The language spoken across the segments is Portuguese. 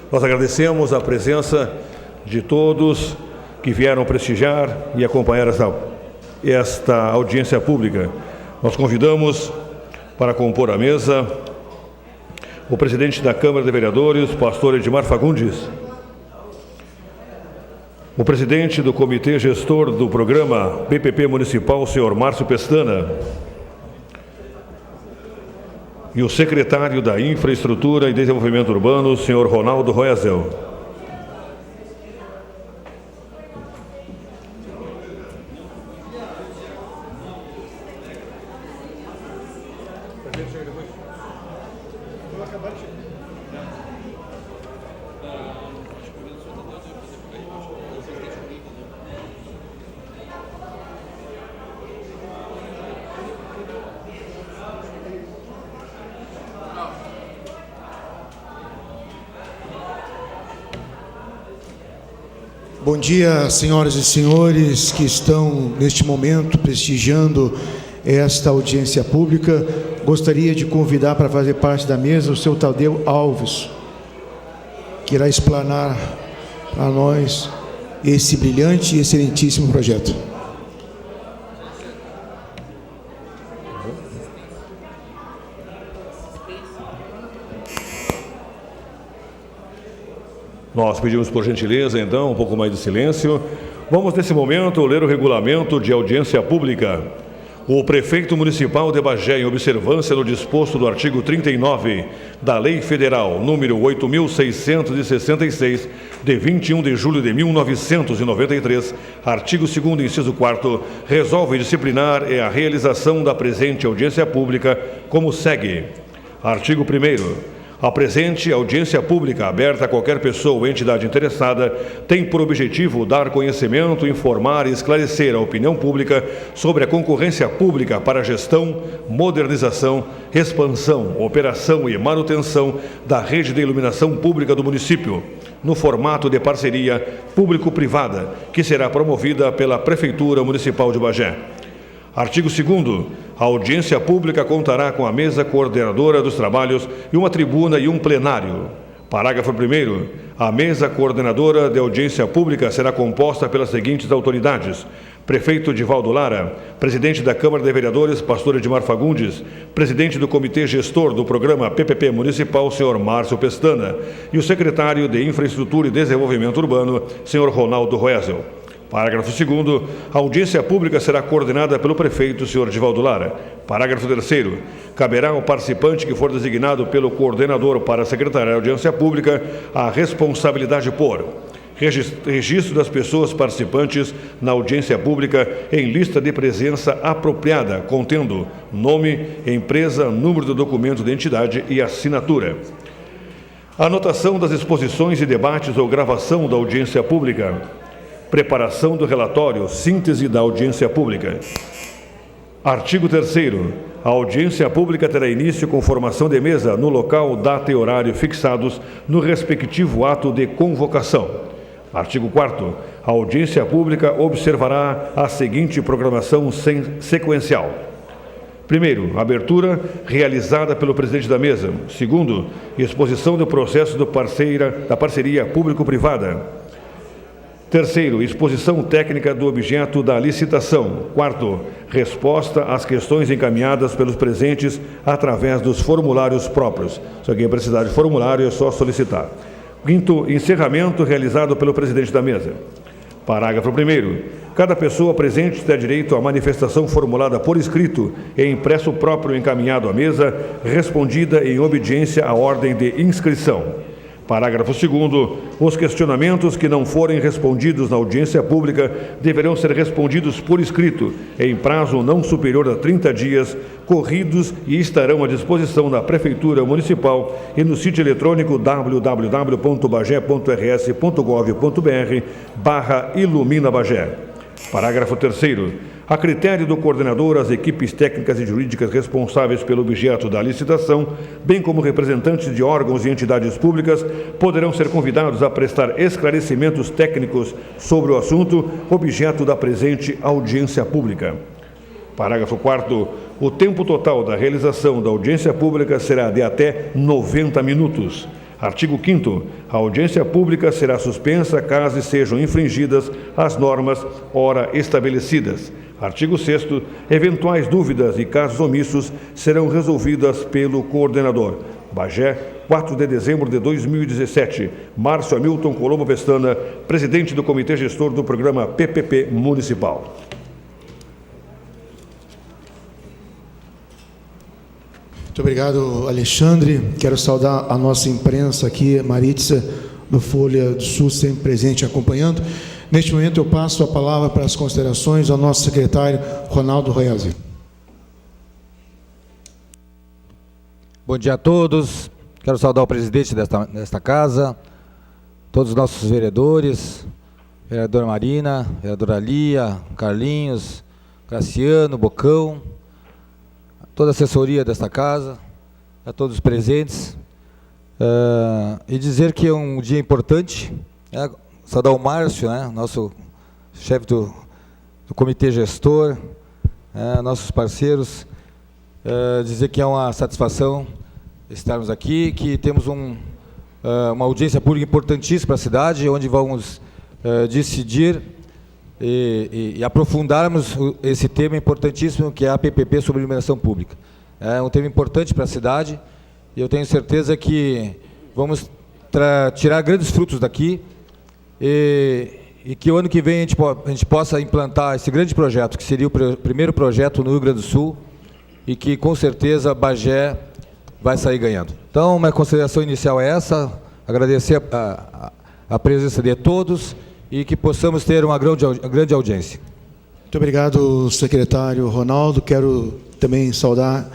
Nós agradecemos a presença de todos que vieram prestigiar e acompanhar esta audiência pública. Nós convidamos para compor a mesa o presidente da Câmara de Vereadores, pastor Edmar Fagundes, o presidente do Comitê Gestor do Programa PPP Municipal, senhor Márcio Pestana, e o secretário da Infraestrutura e Desenvolvimento Urbano, senhor Ronaldo Royazel. Bom dia, senhoras e senhores que estão neste momento prestigiando esta audiência pública. Gostaria de convidar para fazer parte da mesa o seu Tadeu Alves, que irá explanar para nós esse brilhante e excelentíssimo projeto. Nós pedimos, por gentileza, então, um pouco mais de silêncio. Vamos, nesse momento, ler o regulamento de audiência pública. O prefeito municipal de Bagé, em observância do disposto do artigo 39 da Lei Federal número 8.666, de 21 de julho de 1993, artigo 2º, inciso 4º, resolve disciplinar a realização da presente audiência pública como segue. Artigo 1º. A presente audiência pública, aberta a qualquer pessoa ou entidade interessada, tem por objetivo dar conhecimento, informar e esclarecer a opinião pública sobre a concorrência pública para a gestão, modernização, expansão, operação e manutenção da rede de iluminação pública do município, no formato de parceria público-privada, que será promovida pela Prefeitura Municipal de Bagé. Artigo 2º. A audiência pública contará com a mesa coordenadora dos trabalhos e uma tribuna e um plenário. Parágrafo 1º. A mesa coordenadora de audiência pública será composta pelas seguintes autoridades: prefeito Divaldo Lara, presidente da Câmara de Vereadores, pastor Edmar Fagundes, presidente do Comitê Gestor do Programa PPP Municipal, senhor Márcio Pestana, e o secretário de Infraestrutura e Desenvolvimento Urbano, senhor Ronaldo Royazel. Parágrafo 2º. A audiência pública será coordenada pelo prefeito, senhor Divaldo Lara. Parágrafo 3º. Caberá ao participante que for designado pelo coordenador para secretariar a audiência pública a responsabilidade por registro das pessoas participantes na audiência pública em lista de presença apropriada, contendo nome, empresa, número do documento de identidade e assinatura. Anotação das exposições e debates ou gravação da audiência pública. Preparação do relatório, síntese da audiência pública. Artigo 3º. A audiência pública terá início com formação de mesa no local, data e horário fixados no respectivo ato de convocação. Artigo 4º. A audiência pública observará a seguinte programação sequencial. Primeiro, abertura realizada pelo presidente da mesa. Segundo, exposição do processo da parceria público-privada. Terceiro, exposição técnica do objeto da licitação. Quarto, resposta às questões encaminhadas pelos presentes através dos formulários próprios. Se alguém precisar de formulário, é só solicitar. Quinto, encerramento realizado pelo presidente da mesa. Parágrafo 1º. Cada pessoa presente terá direito à manifestação formulada por escrito e impresso próprio encaminhado à mesa, respondida em obediência à ordem de inscrição. Parágrafo 2º. Os questionamentos que não forem respondidos na audiência pública deverão ser respondidos por escrito, em prazo não superior a 30 dias corridos e estarão à disposição da Prefeitura Municipal e no sítio eletrônico www.bagé.rs.gov.br/iluminabagé. Parágrafo 3º. A critério do coordenador, as equipes técnicas e jurídicas responsáveis pelo objeto da licitação, bem como representantes de órgãos e entidades públicas, poderão ser convidados a prestar esclarecimentos técnicos sobre o assunto objeto da presente audiência pública. Parágrafo 4º. O tempo total da realização da audiência pública será de até 90 minutos. Artigo 5º. A audiência pública será suspensa caso sejam infringidas as normas ora estabelecidas. Artigo 6º. Eventuais dúvidas e casos omissos serão resolvidas pelo coordenador. Bagé, 4 de dezembro de 2017. Márcio Hamilton Colombo Pestana, presidente do Comitê Gestor do Programa PPP Municipal. Muito obrigado, Alexandre. Quero saudar a nossa imprensa aqui, Maritza, do Folha do Sul, sempre presente acompanhando. Neste momento, eu passo a palavra para as considerações ao nosso secretário, Ronaldo Royazzi. Bom dia a todos. Quero saudar o presidente desta casa, todos os nossos vereadores, vereadora Marina, vereadora Lia, Carlinhos, Graciano, Bocão, toda a assessoria desta casa, a todos os presentes, e dizer que é um dia importante, saudar o Márcio, nosso chefe do comitê gestor, nossos parceiros, dizer que é uma satisfação estarmos aqui, que temos uma audiência pública importantíssima para a cidade, onde vamos decidir e aprofundarmos esse tema importantíssimo que é a PPP sobre iluminação pública. É um tema importante para a cidade e eu tenho certeza que vamos tirar grandes frutos daqui e que o ano que vem a gente possa implantar esse grande projeto, que seria o primeiro projeto no Rio Grande do Sul e que com certeza Bagé vai sair ganhando. Então, minha consideração inicial é essa, agradecer a presença de todos e que possamos ter uma grande audiência. Muito obrigado, secretário Ronaldo. Quero também saudar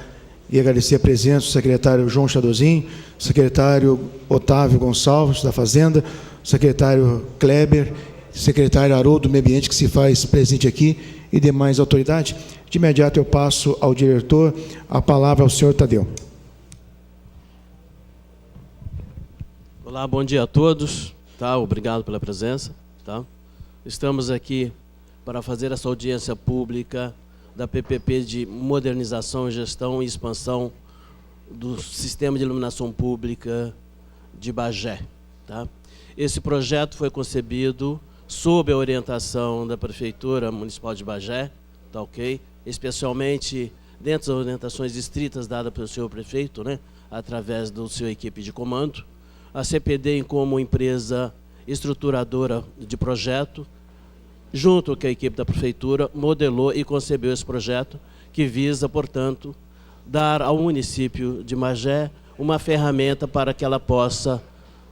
e agradecer a presença do secretário João Chadozin, secretário Otávio Gonçalves, da Fazenda, secretário Kleber, secretário Haroldo do Meio Ambiente, que se faz presente aqui, e demais autoridades. De imediato eu passo ao diretor a palavra ao senhor Tadeu. Olá, bom dia a todos. Obrigado pela presença. Estamos aqui para fazer essa audiência pública da PPP de modernização, gestão e expansão do sistema de iluminação pública de Bagé. Esse projeto foi concebido sob a orientação da Prefeitura Municipal de Bagé, especialmente dentro das orientações estritas dadas pelo senhor prefeito, através do seu equipe de comando. A CPD, como empresa estruturadora de projeto, junto com a equipe da Prefeitura, modelou e concebeu esse projeto que visa, portanto, dar ao município de Bagé uma ferramenta para que ela possa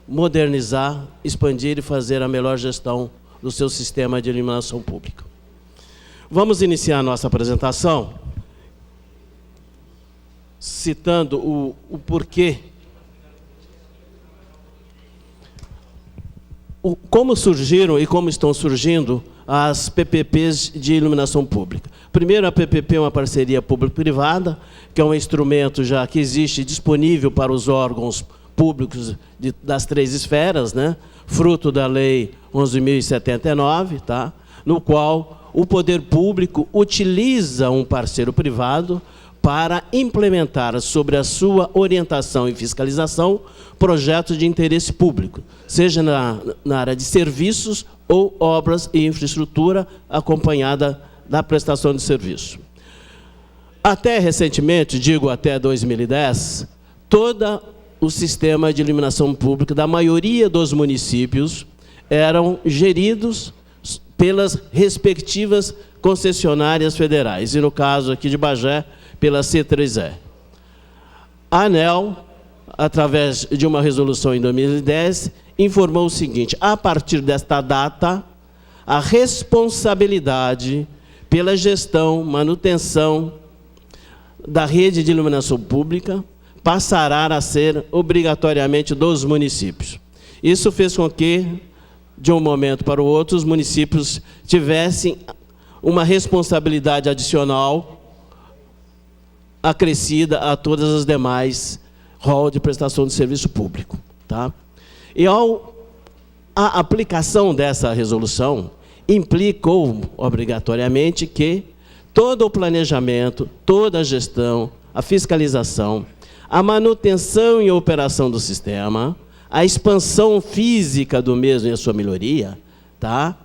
modernizar, expandir e fazer a melhor gestão do seu sistema de iluminação pública. Vamos iniciar a nossa apresentação citando o porquê, como surgiram e como estão surgindo as PPPs de iluminação pública. Primeiro, a PPP é uma parceria público-privada, que é um instrumento já que existe disponível para os órgãos públicos das três esferas, fruto da Lei 11.079, no qual o poder público utiliza um parceiro privado para implementar, sobre a sua orientação e fiscalização, projetos de interesse público, seja na área de serviços ou obras e infraestrutura, acompanhada da prestação de serviço. Até recentemente, digo até 2010, todo o sistema de iluminação pública da maioria dos municípios eram geridos pelas respectivas concessionárias federais, e no caso aqui de Bagé, pela C3E. A ANEEL, através de uma resolução em 2010, informou o seguinte: a partir desta data, a responsabilidade pela gestão, manutenção da rede de iluminação pública passará a ser obrigatoriamente dos municípios. Isso fez com que, de um momento para o outro, os municípios tivessem uma responsabilidade adicional acrescida a todas as demais rol de prestação de serviço público. E a aplicação dessa resolução implicou obrigatoriamente que todo o planejamento, toda a gestão, a fiscalização, a manutenção e operação do sistema, a expansão física do mesmo e a sua melhoria, tá?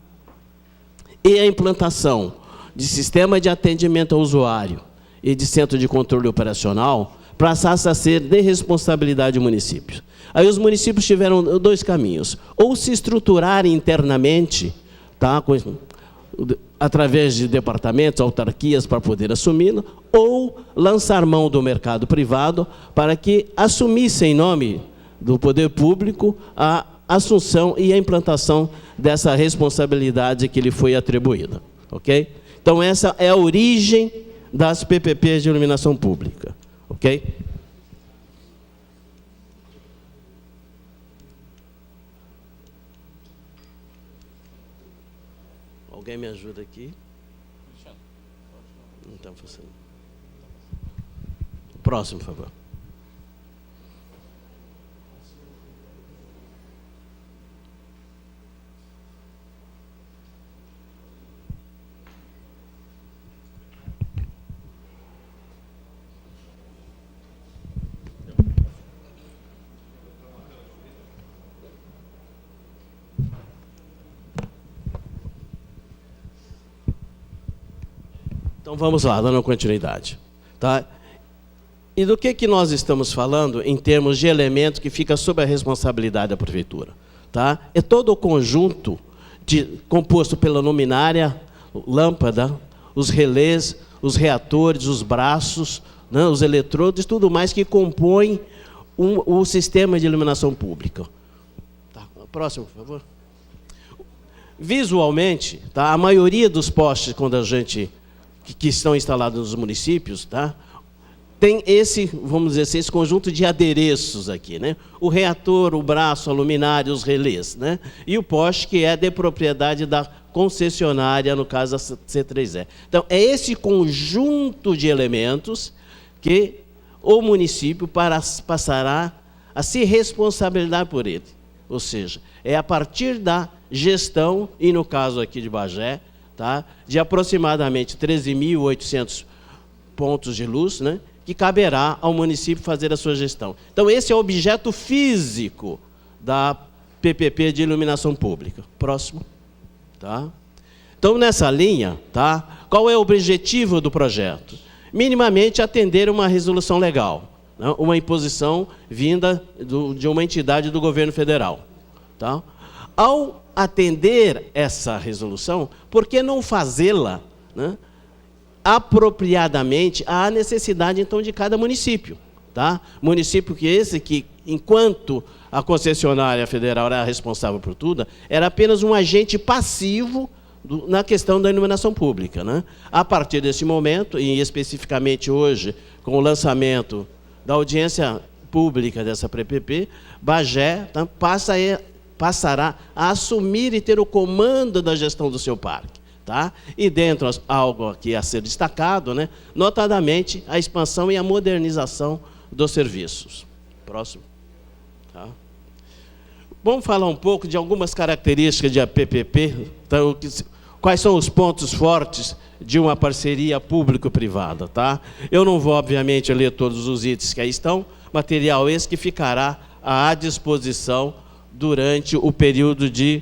E a implantação de sistema de atendimento ao usuário e de centro de controle operacional passasse a ser de responsabilidade do município. Aí os municípios tiveram dois caminhos: ou se estruturar internamente, tá, através de departamentos, autarquias para poder assumi-lo, ou lançar mão do mercado privado para que assumisse em nome do poder público a assunção e a implantação dessa responsabilidade que lhe foi atribuída. Ok? Então, essa é a origem das PPPs de iluminação pública. Ok? Alguém me ajuda aqui? Não está funcionando. Próximo, por favor. Então, vamos lá, dando continuidade. Tá? E do que nós estamos falando em termos de elemento que fica sob a responsabilidade da Prefeitura? Tá? É todo o conjunto composto pela luminária, lâmpada, os relés, os reatores, os braços, né, os eletrodos, tudo mais que compõe o sistema de iluminação pública. Tá? Próximo, por favor. Visualmente, tá, a maioria dos postes, quando a gente... que estão instalados nos municípios, tá? Tem esse, vamos dizer assim, esse conjunto de adereços aqui, né? O reator, o braço, a luminária, os relés, né? E o poste, que é de propriedade da concessionária, no caso da C3E. Então, é esse conjunto de elementos que o município passará a se responsabilizar por ele. Ou seja, é a partir da gestão, e no caso aqui de Bagé, tá, de aproximadamente 13.800 pontos de luz, né, que caberá ao município fazer a sua gestão. Então, esse é o objeto físico da PPP de iluminação pública. Próximo. Tá? Então, nessa linha, tá, qual é o objetivo do projeto? Minimamente atender uma resolução legal, né, uma imposição vinda de uma entidade do governo federal. Tá? Ao atender essa resolução, por que não fazê-la, né, apropriadamente à necessidade, então, de cada município? Tá? Município que, enquanto a concessionária federal era responsável por tudo, era apenas um agente passivo na questão da iluminação pública. Né? A partir desse momento, e especificamente hoje, com o lançamento da audiência pública dessa PPP, Bagé, tá, passará a assumir e ter o comando da gestão do seu parque. Tá? E dentro, algo aqui a ser destacado, né, notadamente, a expansão e a modernização dos serviços. Próximo. Tá? Vamos falar um pouco de algumas características de PPP, então, quais são os pontos fortes de uma parceria público-privada. Tá? Eu não vou, obviamente, ler todos os itens que aí estão, material esse que ficará à disposição durante o período de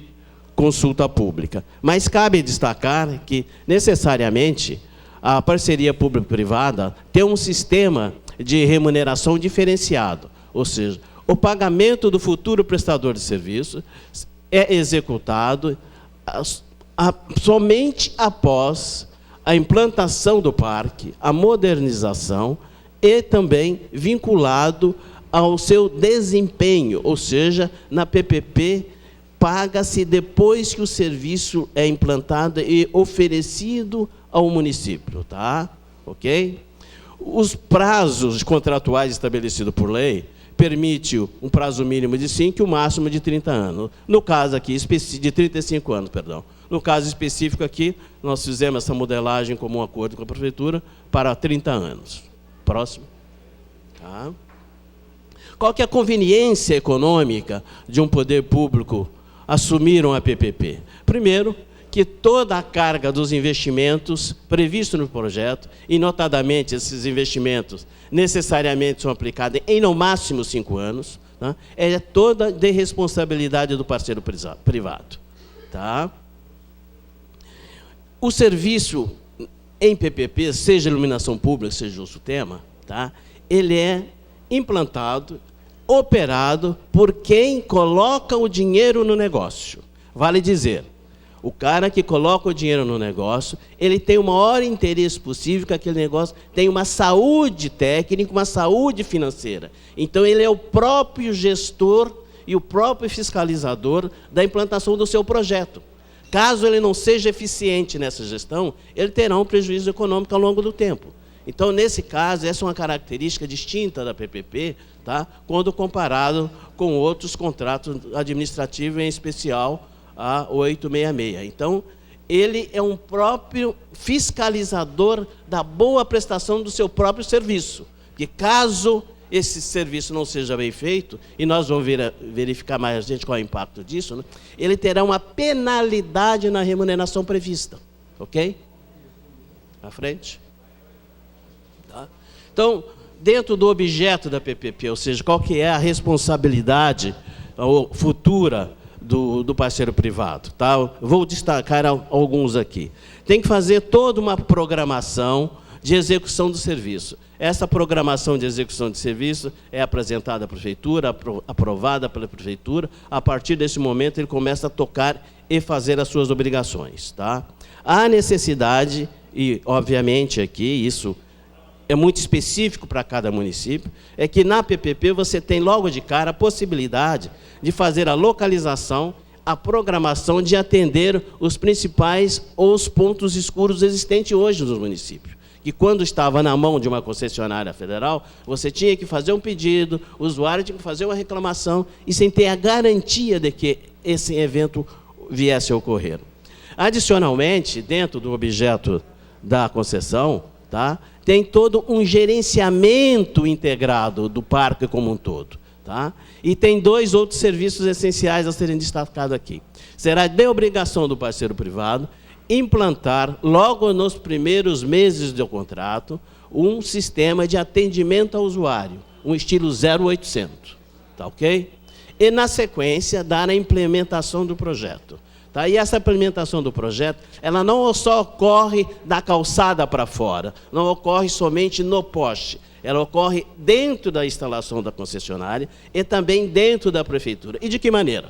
consulta pública. Mas cabe destacar que, necessariamente, a parceria público-privada tem um sistema de remuneração diferenciado, ou seja, o pagamento do futuro prestador de serviço é executado somente após a implantação do parque, a modernização e também vinculado ao seu desempenho, ou seja, na PPP, paga-se depois que o serviço é implantado e oferecido ao município, tá? Ok? Os prazos contratuais estabelecidos por lei permitem um prazo mínimo de 5 e o máximo de 30 anos. No caso aqui, de 35 anos, perdão. No caso específico aqui, nós fizemos essa modelagem como um acordo com a Prefeitura para 30 anos. Próximo. Tá? Qual que é a conveniência econômica de um poder público assumir uma PPP? Primeiro, que toda a carga dos investimentos previstos no projeto, e notadamente esses investimentos necessariamente são aplicados em no máximo 5 anos, né, é toda de responsabilidade do parceiro privado. Tá? O serviço em PPP, seja iluminação pública, seja o tema, tá? Ele é implantado, operado por quem coloca o dinheiro no negócio. Vale dizer, o cara que coloca o dinheiro no negócio, ele tem o maior interesse possível que aquele negócio tenha uma saúde técnica, uma saúde financeira. Então, ele é o próprio gestor e o próprio fiscalizador da implantação do seu projeto. Caso ele não seja eficiente nessa gestão, ele terá um prejuízo econômico ao longo do tempo. Então, nesse caso, essa é uma característica distinta da PPP, tá? Quando comparado com outros contratos administrativos, em especial a 866. Então, ele é um próprio fiscalizador da boa prestação do seu próprio serviço. Que caso esse serviço não seja bem feito, e nós vamos verificar mais adiante qual é o impacto disso, né? Ele terá uma penalidade na remuneração prevista. Ok? À frente. Tá? Então, dentro do objeto da PPP, ou seja, qual que é a responsabilidade futura do parceiro privado. Tá? Vou destacar alguns aqui. Tem que fazer toda uma programação de execução do serviço. Essa programação de execução de serviço é apresentada à prefeitura, aprovada pela prefeitura. A partir desse momento, ele começa a tocar e fazer as suas obrigações. Tá? Há necessidade, e obviamente aqui isso é muito específico para cada município, é que na PPP você tem logo de cara a possibilidade de fazer a localização, a programação de atender os principais ou os pontos escuros existentes hoje nos municípios. Que quando estava na mão de uma concessionária federal, você tinha que fazer um pedido, o usuário tinha que fazer uma reclamação, e sem ter a garantia de que esse evento viesse a ocorrer. Adicionalmente, dentro do objeto da concessão, tá, tem todo um gerenciamento integrado do parque como um todo. Tá? E tem dois outros serviços essenciais a serem destacados aqui. Será de obrigação do parceiro privado implantar, logo nos primeiros meses do contrato, um sistema de atendimento ao usuário, um estilo 0800. Tá ok? E, na sequência, dar a implementação do projeto. Tá? E essa implementação do projeto, ela não só ocorre da calçada para fora, não ocorre somente no poste, ela ocorre dentro da instalação da concessionária e também dentro da prefeitura. E de que maneira?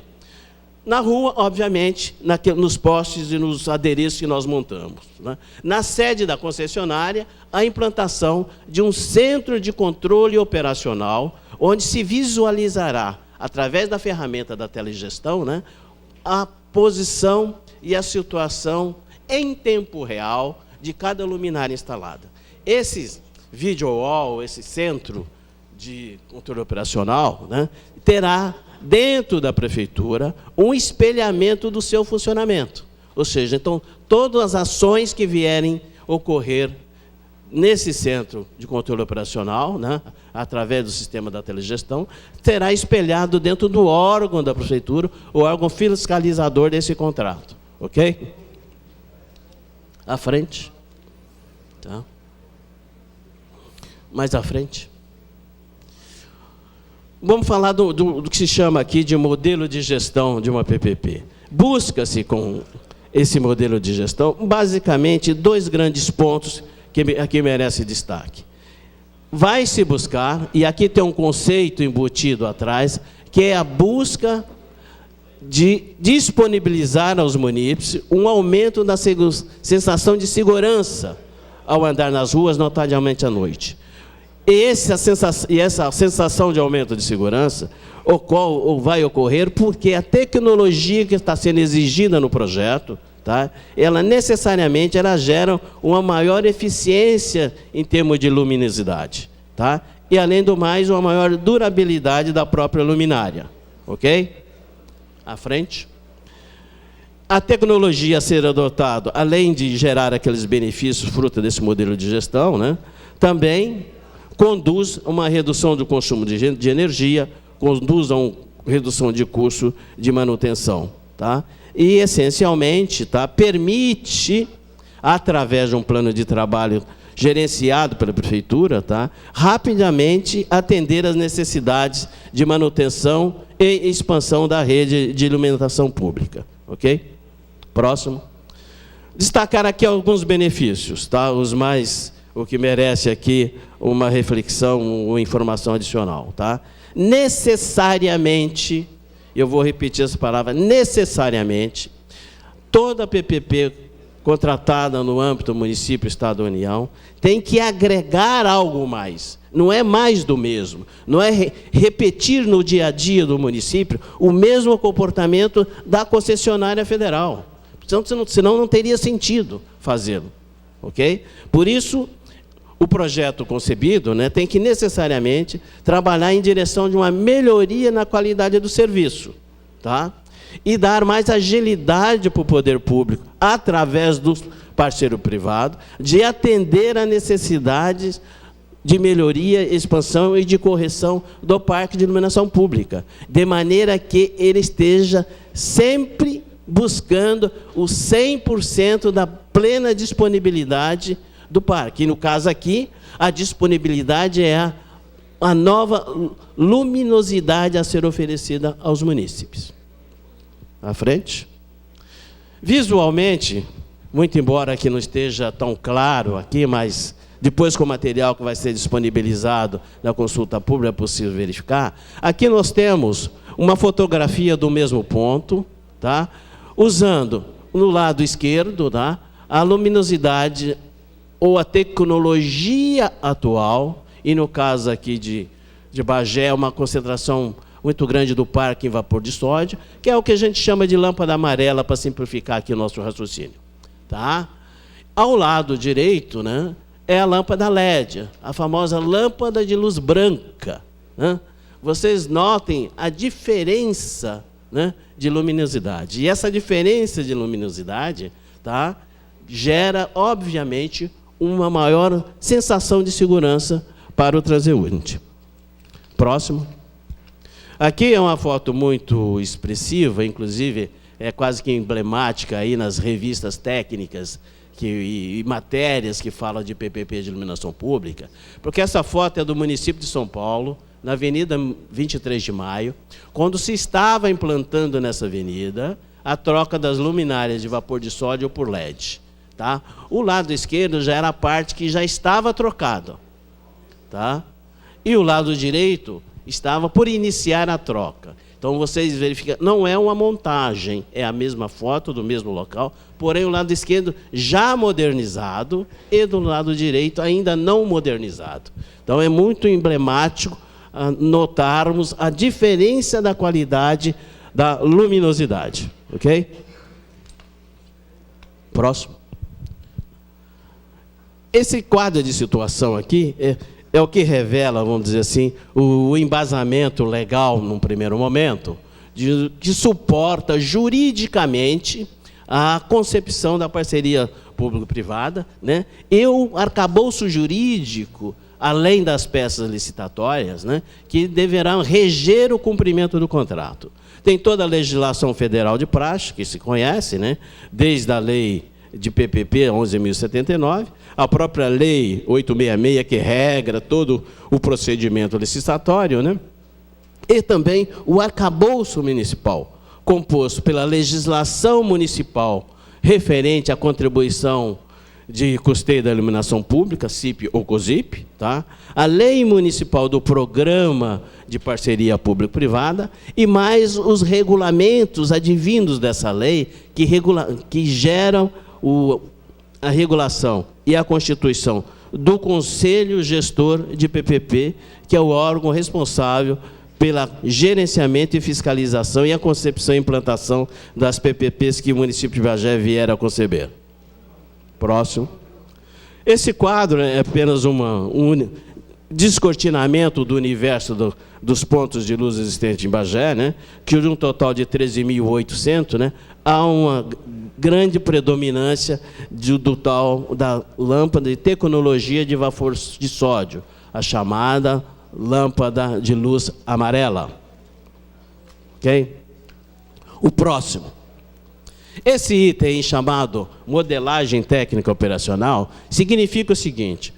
Na rua, obviamente, nos postes e nos adereços que nós montamos. Né? Na sede da concessionária, a implantação de um centro de controle operacional, onde se visualizará, através da ferramenta da telegestão, né, a posição e a situação em tempo real de cada luminária instalada. Esse video wall, esse centro de controle operacional, né, terá dentro da prefeitura um espelhamento do seu funcionamento. Ou seja, então, todas as ações que vierem ocorrer nesse centro de controle operacional, né, através do sistema da telegestão, será espelhado dentro do órgão da prefeitura, o órgão fiscalizador desse contrato. Ok? À frente. Tá. Mais à frente. Vamos falar do que se chama aqui de modelo de gestão de uma PPP. Busca-se com esse modelo de gestão, basicamente, dois grandes pontos que aqui merecem destaque. Vai se buscar, e aqui tem um conceito embutido atrás, que é a busca de disponibilizar aos munícipes um aumento da sensação de segurança ao andar nas ruas, notadamente à noite. Essa sensação de aumento de segurança vai ocorrer porque a tecnologia que está sendo exigida no projeto, tá, ela necessariamente gera uma maior eficiência em termos de luminosidade. Tá? E, além do mais, uma maior durabilidade da própria luminária. Ok? À frente. A tecnologia a ser adotada, além de gerar aqueles benefícios fruto desse modelo de gestão, né, também conduz a uma redução do consumo de energia, conduz a uma redução de custo de manutenção. Tá? E, essencialmente, tá, permite, através de um plano de trabalho gerenciado pela Prefeitura, tá? Rapidamente atender às necessidades de manutenção e expansão da rede de iluminação pública. Ok? Próximo. Destacar aqui alguns benefícios, tá? O que merece aqui uma reflexão, uma informação adicional, tá? Necessariamente, eu vou repetir essa palavra, necessariamente, toda PPP contratada no âmbito do município, Estado ou União, tem que agregar algo mais. Não é mais do mesmo. Não é repetir no dia a dia do município o mesmo comportamento da concessionária federal. Senão não teria sentido fazê-lo. Ok? Por isso, o projeto concebido, né, tem que necessariamente trabalhar em direção de uma melhoria na qualidade do serviço, tá? E dar mais agilidade para o poder público, através do parceiro privado, de atender a necessidades de melhoria, expansão e de correção do parque de iluminação pública, de maneira que ele esteja sempre buscando o 100% da plena disponibilidade do parque. E, no caso aqui, a disponibilidade é a nova luminosidade a ser oferecida aos munícipes. À frente. Visualmente, muito embora aqui não esteja tão claro aqui, mas depois com o material que vai ser disponibilizado na consulta pública é possível verificar, aqui nós temos uma fotografia do mesmo ponto, tá? Usando no lado esquerdo, tá? A luminosidade ou a tecnologia atual, e no caso aqui de Bagé, uma concentração muito grande do parque em vapor de sódio, que é o que a gente chama de lâmpada amarela, para simplificar aqui o nosso raciocínio. Tá? Ao lado direito, né, é a lâmpada LED, a famosa lâmpada de luz branca. Né? Vocês notem a diferença, né, de luminosidade. E essa diferença de luminosidade, tá, gera, obviamente, uma maior sensação de segurança para o transeunte. Próximo. Aqui é uma foto muito expressiva, inclusive é quase que emblemática aí nas revistas técnicas e matérias que falam de PPP de iluminação pública, porque essa foto é do município de São Paulo, na Avenida 23 de Maio, quando se estava implantando nessa avenida a troca das luminárias de vapor de sódio por LED. Tá? O lado esquerdo já era a parte que já estava trocada. Tá? E o lado direito estava por iniciar a troca. Então, vocês verificam, não é uma montagem, é a mesma foto do mesmo local, porém o lado esquerdo já modernizado e do lado direito ainda não modernizado. Então, é muito emblemático notarmos a diferença da qualidade da luminosidade. Ok? Próximo. Esse quadro de situação aqui é o que revela, vamos dizer assim, o embasamento legal, num primeiro momento, que suporta juridicamente a concepção da parceria público-privada, né? E o arcabouço jurídico, além das peças licitatórias, né, que deverão reger o cumprimento do contrato. Tem toda a legislação federal de praxe, que se conhece, né, desde a lei de PPP 11.079, a própria lei 866, que regra todo o procedimento licitatório, né? E também o arcabouço municipal, composto pela legislação municipal referente à contribuição de custeio da iluminação pública, CIP ou COSIP, tá? A lei municipal do programa de parceria público-privada e mais os regulamentos advindos dessa lei que geram a regulação e a constituição do Conselho Gestor de PPP, que é o órgão responsável pelo gerenciamento e fiscalização e a concepção e implantação das PPPs que o município de Bagé vier a conceber. Próximo. Esse quadro é apenas um descortinamento do universo dos pontos de luz existentes em Bagé, né, que de um total de 13.800, né, há uma grande predominância do tal da lâmpada de tecnologia de vapor de sódio, a chamada lâmpada de luz amarela. Ok? O próximo. Esse item chamado modelagem técnica operacional significa o seguinte: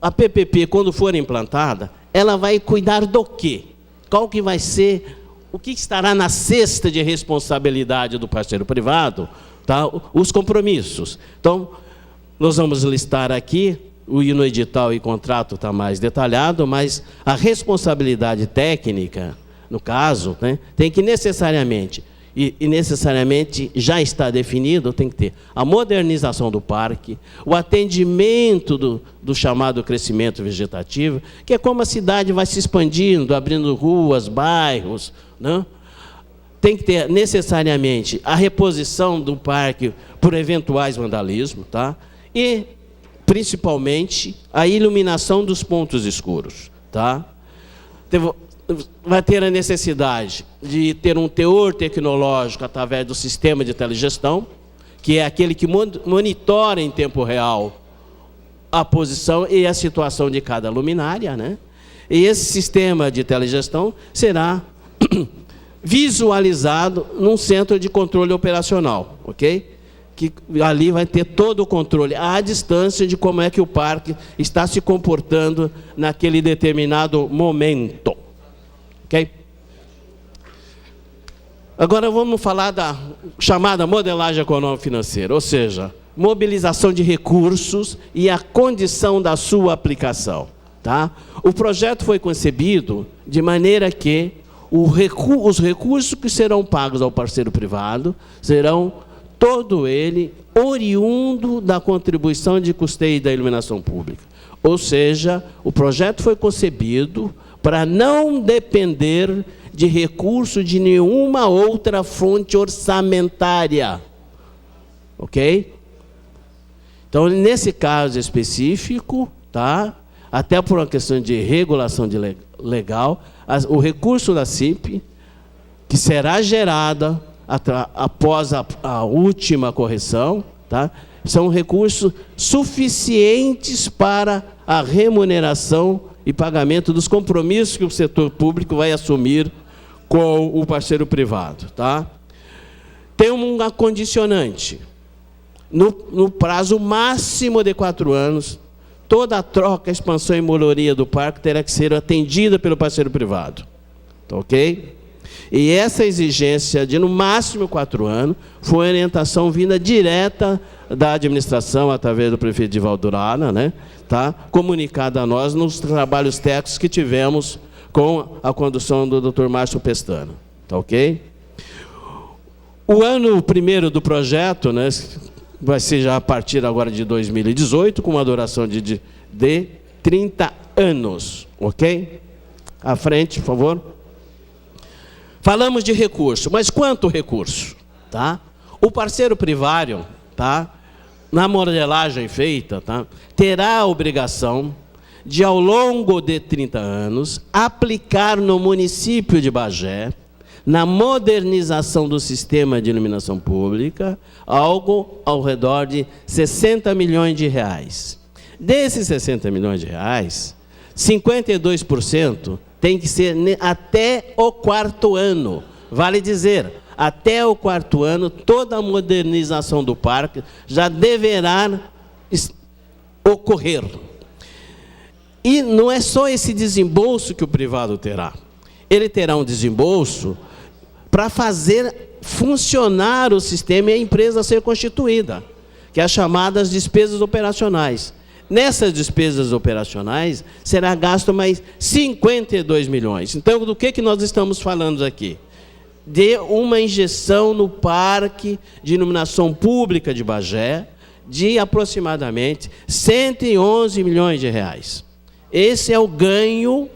a PPP, quando for implantada, ela vai cuidar do quê? Qual que vai ser, o que estará na cesta de responsabilidade do parceiro privado? Tá? Os compromissos. Então, nós vamos listar aqui, no edital e contrato está mais detalhado, mas a responsabilidade técnica, no caso, né, tem que necessariamente, e necessariamente já está definido, tem que ter a modernização do parque, o atendimento do chamado crescimento vegetativo, que é como a cidade vai se expandindo, abrindo ruas, bairros, né? Tem que ter necessariamente a reposição do parque por eventuais vandalismos, tá? E, principalmente, a iluminação dos pontos escuros, tá? Vai ter a necessidade de ter um teor tecnológico através do sistema de telegestão, que é aquele que monitora em tempo real a posição e a situação de cada luminária, né? E esse sistema de telegestão será visualizado num centro de controle operacional, ok? Que ali vai ter todo o controle à distância de como é que o parque está se comportando naquele determinado momento. Ok? Agora vamos falar da chamada modelagem econômico-financeira, ou seja, mobilização de recursos e a condição da sua aplicação. Tá? O projeto foi concebido de maneira que os recursos que serão pagos ao parceiro privado serão todo ele oriundo da contribuição de custeio da iluminação pública. Ou seja, o projeto foi concebido para não depender de recurso de nenhuma outra fonte orçamentária. Ok? Então, nesse caso específico, tá? Até por uma questão de regulação legal, o recurso da CIP, que será gerada após a última correção, tá? São recursos suficientes para a remuneração e pagamento dos compromissos que o setor público vai assumir com o parceiro privado. Tá? Tem uma condicionante. No prazo máximo de 4 anos, toda a troca, expansão e melhoria do parque terá que ser atendida pelo parceiro privado. Tá, ok? E essa exigência de, no máximo, 4 anos, foi uma orientação vinda direta da administração, através do prefeito Divaldo Urana, né? Tá? Comunicada a nós nos trabalhos técnicos que tivemos com a condução do Dr. Márcio Pestana. Tá, ok? O ano primeiro do projeto, né, vai ser já a partir agora de 2018, com uma duração de 30 anos. Ok? À frente, por favor. Falamos de recurso, mas quanto recurso? Tá? O parceiro privado, tá? Na modelagem feita, tá? Terá a obrigação de, ao longo de 30 anos, aplicar no município de Bagé, na modernização do sistema de iluminação pública, algo ao redor de 60 milhões de reais. Desses 60 milhões de reais, 52% tem que ser até o 4º ano. Vale dizer, até o 4º ano, toda a modernização do parque já deverá ocorrer. E não é só esse desembolso que o privado terá. Ele terá um desembolso para fazer funcionar o sistema e a empresa ser constituída, que é as chamadas despesas operacionais. Nessas despesas operacionais, será gasto mais 52 milhões. Então, do que nós estamos falando aqui? De uma injeção no parque de iluminação pública de Bagé, de aproximadamente 111 milhões de reais. Esse é o ganho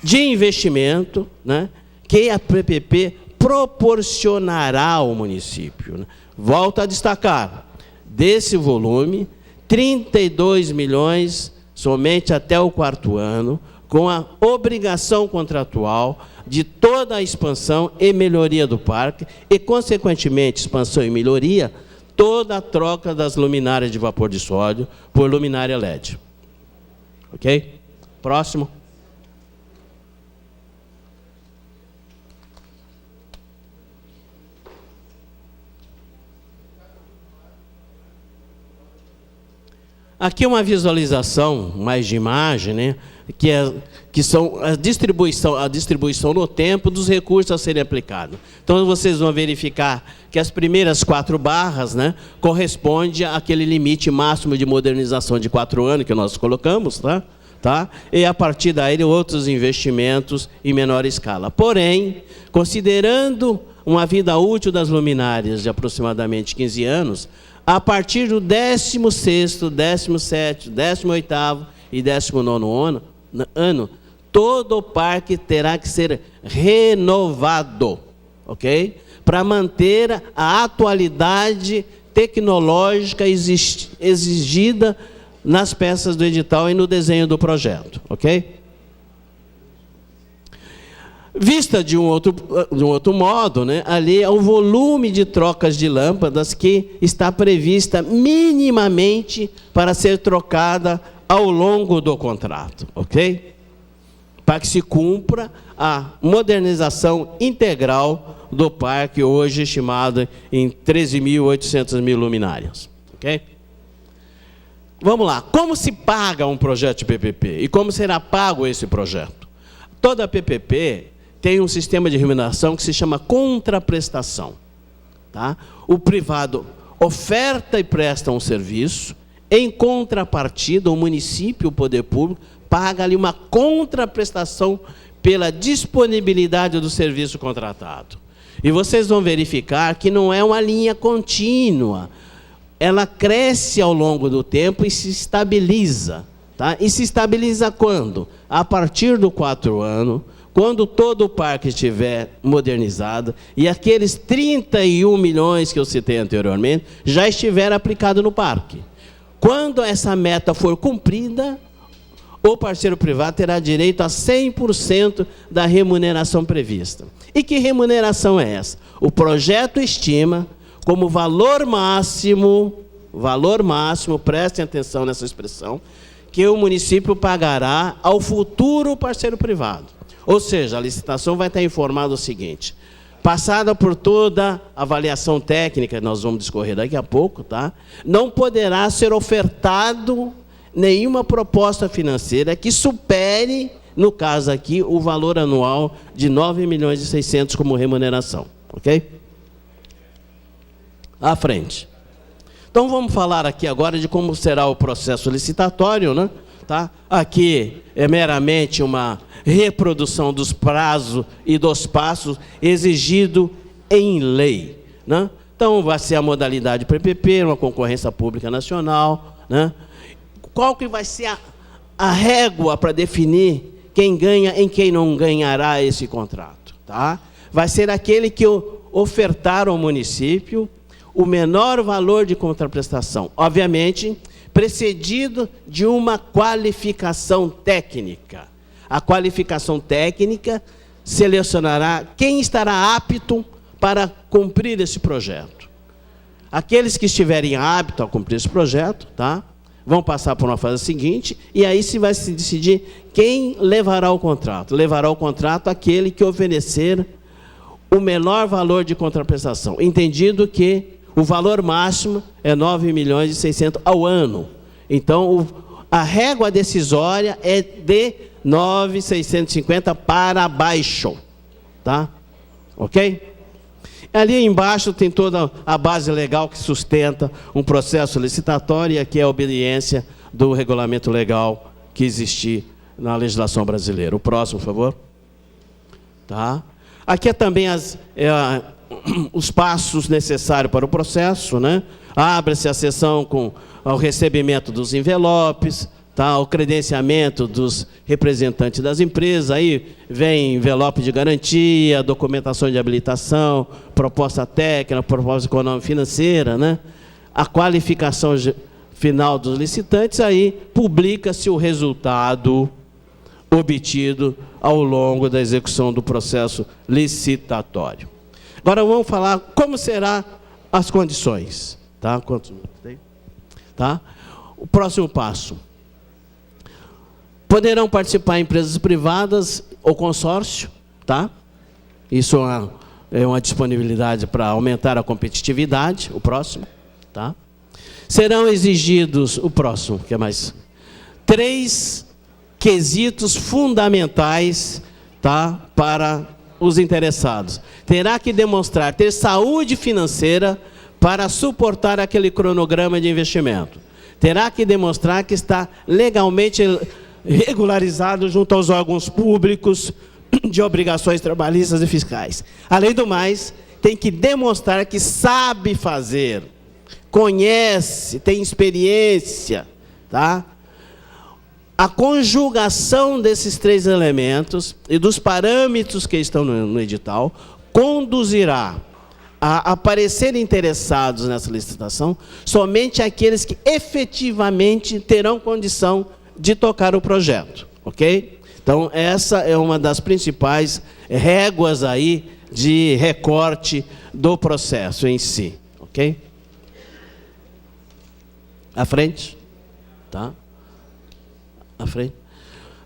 de investimento, né, que a PPP proporcionará ao município. Né? Volto a destacar, desse volume, 32 milhões somente até o 4º ano, com a obrigação contratual de toda a expansão e melhoria do parque e, consequentemente, expansão e melhoria, toda a troca das luminárias de vapor de sódio por luminária LED. Ok? Próximo. Aqui uma visualização mais de imagem, né? Que são a distribuição no tempo dos recursos a serem aplicados. Então, vocês vão verificar que as primeiras 4 barras, né, correspondem àquele limite máximo de modernização de 4 anos que nós colocamos, tá? E, a partir daí, outros investimentos em menor escala. Porém, considerando uma vida útil das luminárias de aproximadamente 15 anos, a partir do 16º, 17º, 18º e 19º ano, todo o parque terá que ser renovado, ok? Para manter a atualidade tecnológica exigida nas peças do edital e no desenho do projeto, ok? Vista de um outro modo, né, ali é o volume de trocas de lâmpadas que está prevista minimamente para ser trocada ao longo do contrato, ok? Para que se cumpra a modernização integral do parque, hoje estimado em 13.800 luminárias, ok? Vamos lá, como se paga um projeto de PPP e como será pago esse projeto? Toda PPP tem um sistema de remuneração que se chama contraprestação, tá? O privado oferta e presta um serviço, em contrapartida, o município, o poder público, paga ali uma contraprestação pela disponibilidade do serviço contratado. E vocês vão verificar que não é uma linha contínua, ela cresce ao longo do tempo e se estabiliza, tá? E se estabiliza quando? A partir do 4 anos, quando todo o parque estiver modernizado e aqueles 31 milhões que eu citei anteriormente já estiver aplicado no parque. Quando essa meta for cumprida, o parceiro privado terá direito a 100% da remuneração prevista. E que remuneração é essa? O projeto estima como valor máximo, prestem atenção nessa expressão, que o município pagará ao futuro parceiro privado. Ou seja, a licitação vai estar informada o seguinte: passada por toda a avaliação técnica, nós vamos discorrer daqui a pouco, tá? Não poderá ser ofertado nenhuma proposta financeira que supere, no caso aqui, o valor anual de 9.600.000 como remuneração, ok? À frente. Então, vamos falar aqui agora de como será o processo licitatório, né? Tá? Aqui é meramente uma reprodução dos prazos e dos passos exigidos em lei, né? Então, vai ser a modalidade PPP, uma concorrência pública nacional, né? Qual que vai ser a régua para definir quem ganha e quem não ganhará esse contrato, tá? Vai ser aquele que ofertar ao município o menor valor de contraprestação, obviamente, precedido de uma qualificação técnica. A qualificação técnica selecionará quem estará apto para cumprir esse projeto. Aqueles que estiverem aptos a cumprir esse projeto, tá, vão passar por uma fase seguinte, e aí se vai se decidir quem levará o contrato. Levará o contrato aquele que oferecer o menor valor de contraprestação, entendido que o valor máximo é 9.600.000 ao ano. Então, a régua decisória é de 9.650 para baixo, tá? Ok? Ali embaixo tem toda a base legal que sustenta um processo licitatório, e aqui é a obediência do regulamento legal que existe na legislação brasileira. O próximo, por favor. Tá? Aqui é também os passos necessários para o processo, né? Abre-se a sessão com o recebimento dos envelopes, tá? O credenciamento dos representantes das empresas, aí vem envelope de garantia, documentação de habilitação, proposta técnica, proposta econômica financeira, né? A qualificação final dos licitantes, aí publica-se o resultado obtido ao longo da execução do processo licitatório. Agora vamos falar como serão as condições. Tá? Quantos minutos tem? Tá? O próximo passo. Poderão participar empresas privadas ou consórcio. Tá? Isso é uma disponibilidade para aumentar a competitividade. O próximo. Tá? Serão exigidos, o próximo, que é mais, 3 quesitos fundamentais, tá, para os interessados. Terá que demonstrar ter saúde financeira para suportar aquele cronograma de investimento. Terá que demonstrar que está legalmente regularizado junto aos órgãos públicos de obrigações trabalhistas e fiscais. Além do mais, tem que demonstrar que sabe fazer, conhece, tem experiência, tá? A conjugação desses 3 elementos e dos parâmetros que estão no edital conduzirá a aparecerem interessados nessa licitação somente aqueles que efetivamente terão condição de tocar o projeto, ok? Então, essa é uma das principais réguas aí de recorte do processo em si, ok? À frente, tá? À frente.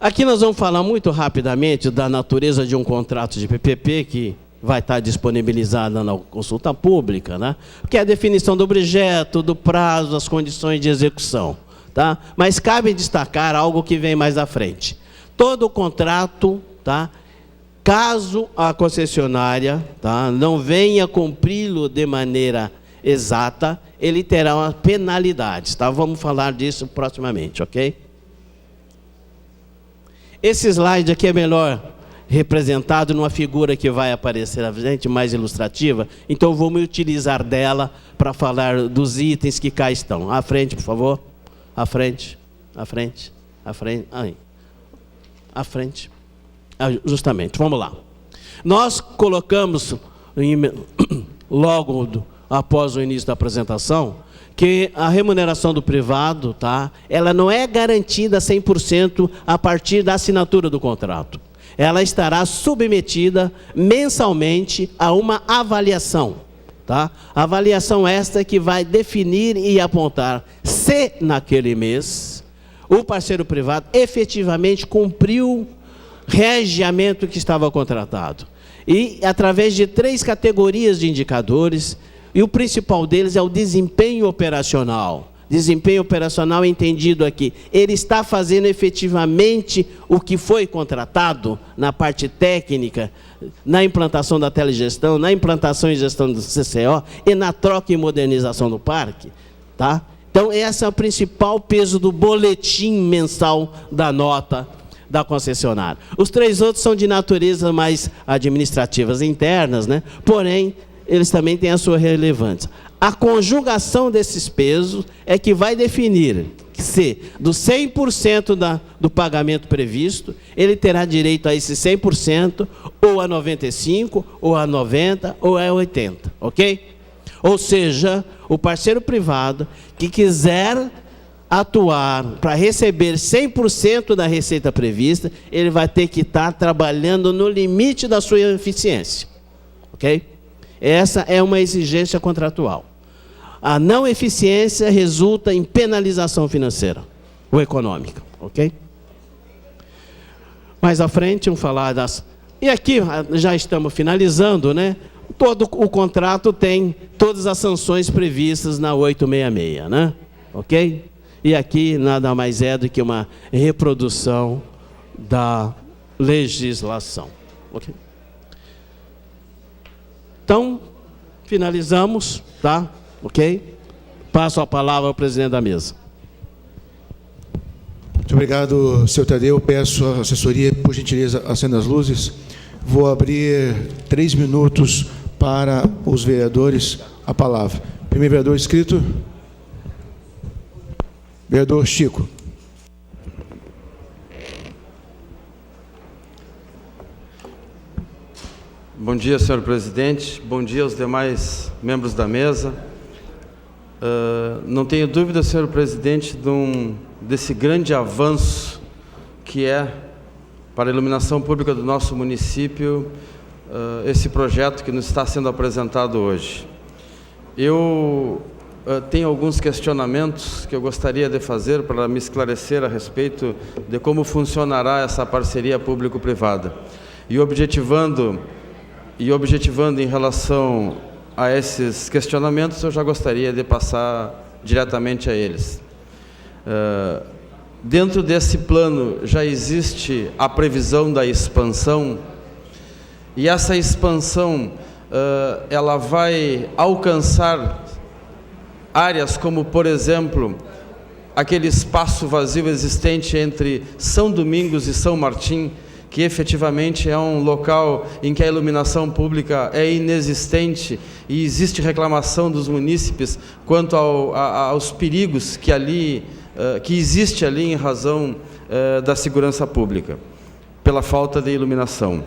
Aqui nós vamos falar muito rapidamente da natureza de um contrato de PPP que vai estar disponibilizada na consulta pública, né? Que é a definição do objeto, do prazo, das condições de execução, tá? Mas cabe destacar algo que vem mais à frente. Todo contrato, tá? Caso a concessionária, tá, não venha cumpri-lo de maneira exata, ele terá uma penalidade, tá? Vamos falar disso proximamente, ok? Esse slide aqui é melhor representado numa figura que vai aparecer à frente, mais ilustrativa, então vou me utilizar dela para falar dos itens que cá estão. À frente, por favor. À frente, à frente, à frente, aí. À frente. Justamente, vamos lá. Nós colocamos, logo após o início da apresentação, que a remuneração do privado, tá, ela não é garantida 100% a partir da assinatura do contrato. Ela estará submetida mensalmente a uma avaliação, tá? Avaliação esta que vai definir e apontar se naquele mês o parceiro privado efetivamente cumpriu regiamento que estava contratado. E através de 3 categorias de indicadores, e o principal deles é o desempenho operacional. Desempenho operacional entendido aqui. Ele está fazendo efetivamente o que foi contratado na parte técnica, na implantação da telegestão, na implantação e gestão do CCO e na troca e modernização do parque, tá? Então, esse é o principal peso do boletim mensal da nota da concessionária. Os 3 outros são de natureza mais administrativas internas, né? Porém, eles também têm a sua relevância. A conjugação desses pesos é que vai definir se, do 100% do pagamento previsto, ele terá direito a esse 100%, ou a 95%, ou a 90%, ou a 80%, ok? Ou seja, o parceiro privado que quiser atuar para receber 100% da receita prevista, ele vai ter que estar trabalhando no limite da sua eficiência, ok? Essa é uma exigência contratual. A não eficiência resulta em penalização financeira ou econômica, ok? Mais à frente, vamos falar das... E aqui já estamos finalizando, né? Todo o contrato tem todas as sanções previstas na 866, né? Ok? E aqui nada mais é do que uma reprodução da legislação, ok? Então, finalizamos, tá? Ok? Passo a palavra ao presidente da mesa. Muito obrigado, senhor Tadeu. Peço à assessoria, por gentileza, acenda as luzes. Vou abrir 3 minutos para os vereadores a palavra. Primeiro vereador inscrito. Vereador Chico. Bom dia, senhor presidente. Bom dia aos demais membros da mesa. Não tenho dúvida, senhor presidente, desse grande avanço que é para a iluminação pública do nosso município, esse projeto que nos está sendo apresentado hoje. Eu tenho alguns questionamentos que eu gostaria de fazer para me esclarecer a respeito de como funcionará essa parceria público-privada. E objetivando em relação a esses questionamentos, eu já gostaria de passar diretamente a eles. Dentro desse plano já existe a previsão da expansão, e essa expansão ela vai alcançar áreas como, por exemplo, aquele espaço vazio existente entre São Domingos e São Martim, que efetivamente é um local em que a iluminação pública é inexistente e existe reclamação dos munícipes quanto aos perigos que existe ali em razão da segurança pública, pela falta de iluminação.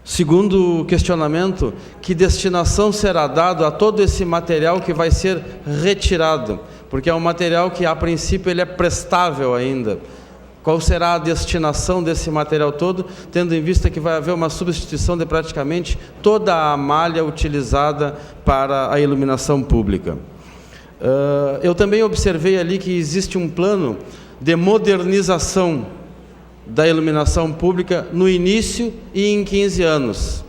Segundo questionamento, que destinação será dada a todo esse material que vai ser retirado? Porque é um material que, a princípio, ele é prestável ainda. Qual será a destinação desse material todo, tendo em vista que vai haver uma substituição de praticamente toda a malha utilizada para a iluminação pública? Eu também observei ali que existe um plano de modernização da iluminação pública no início e em 15 anos.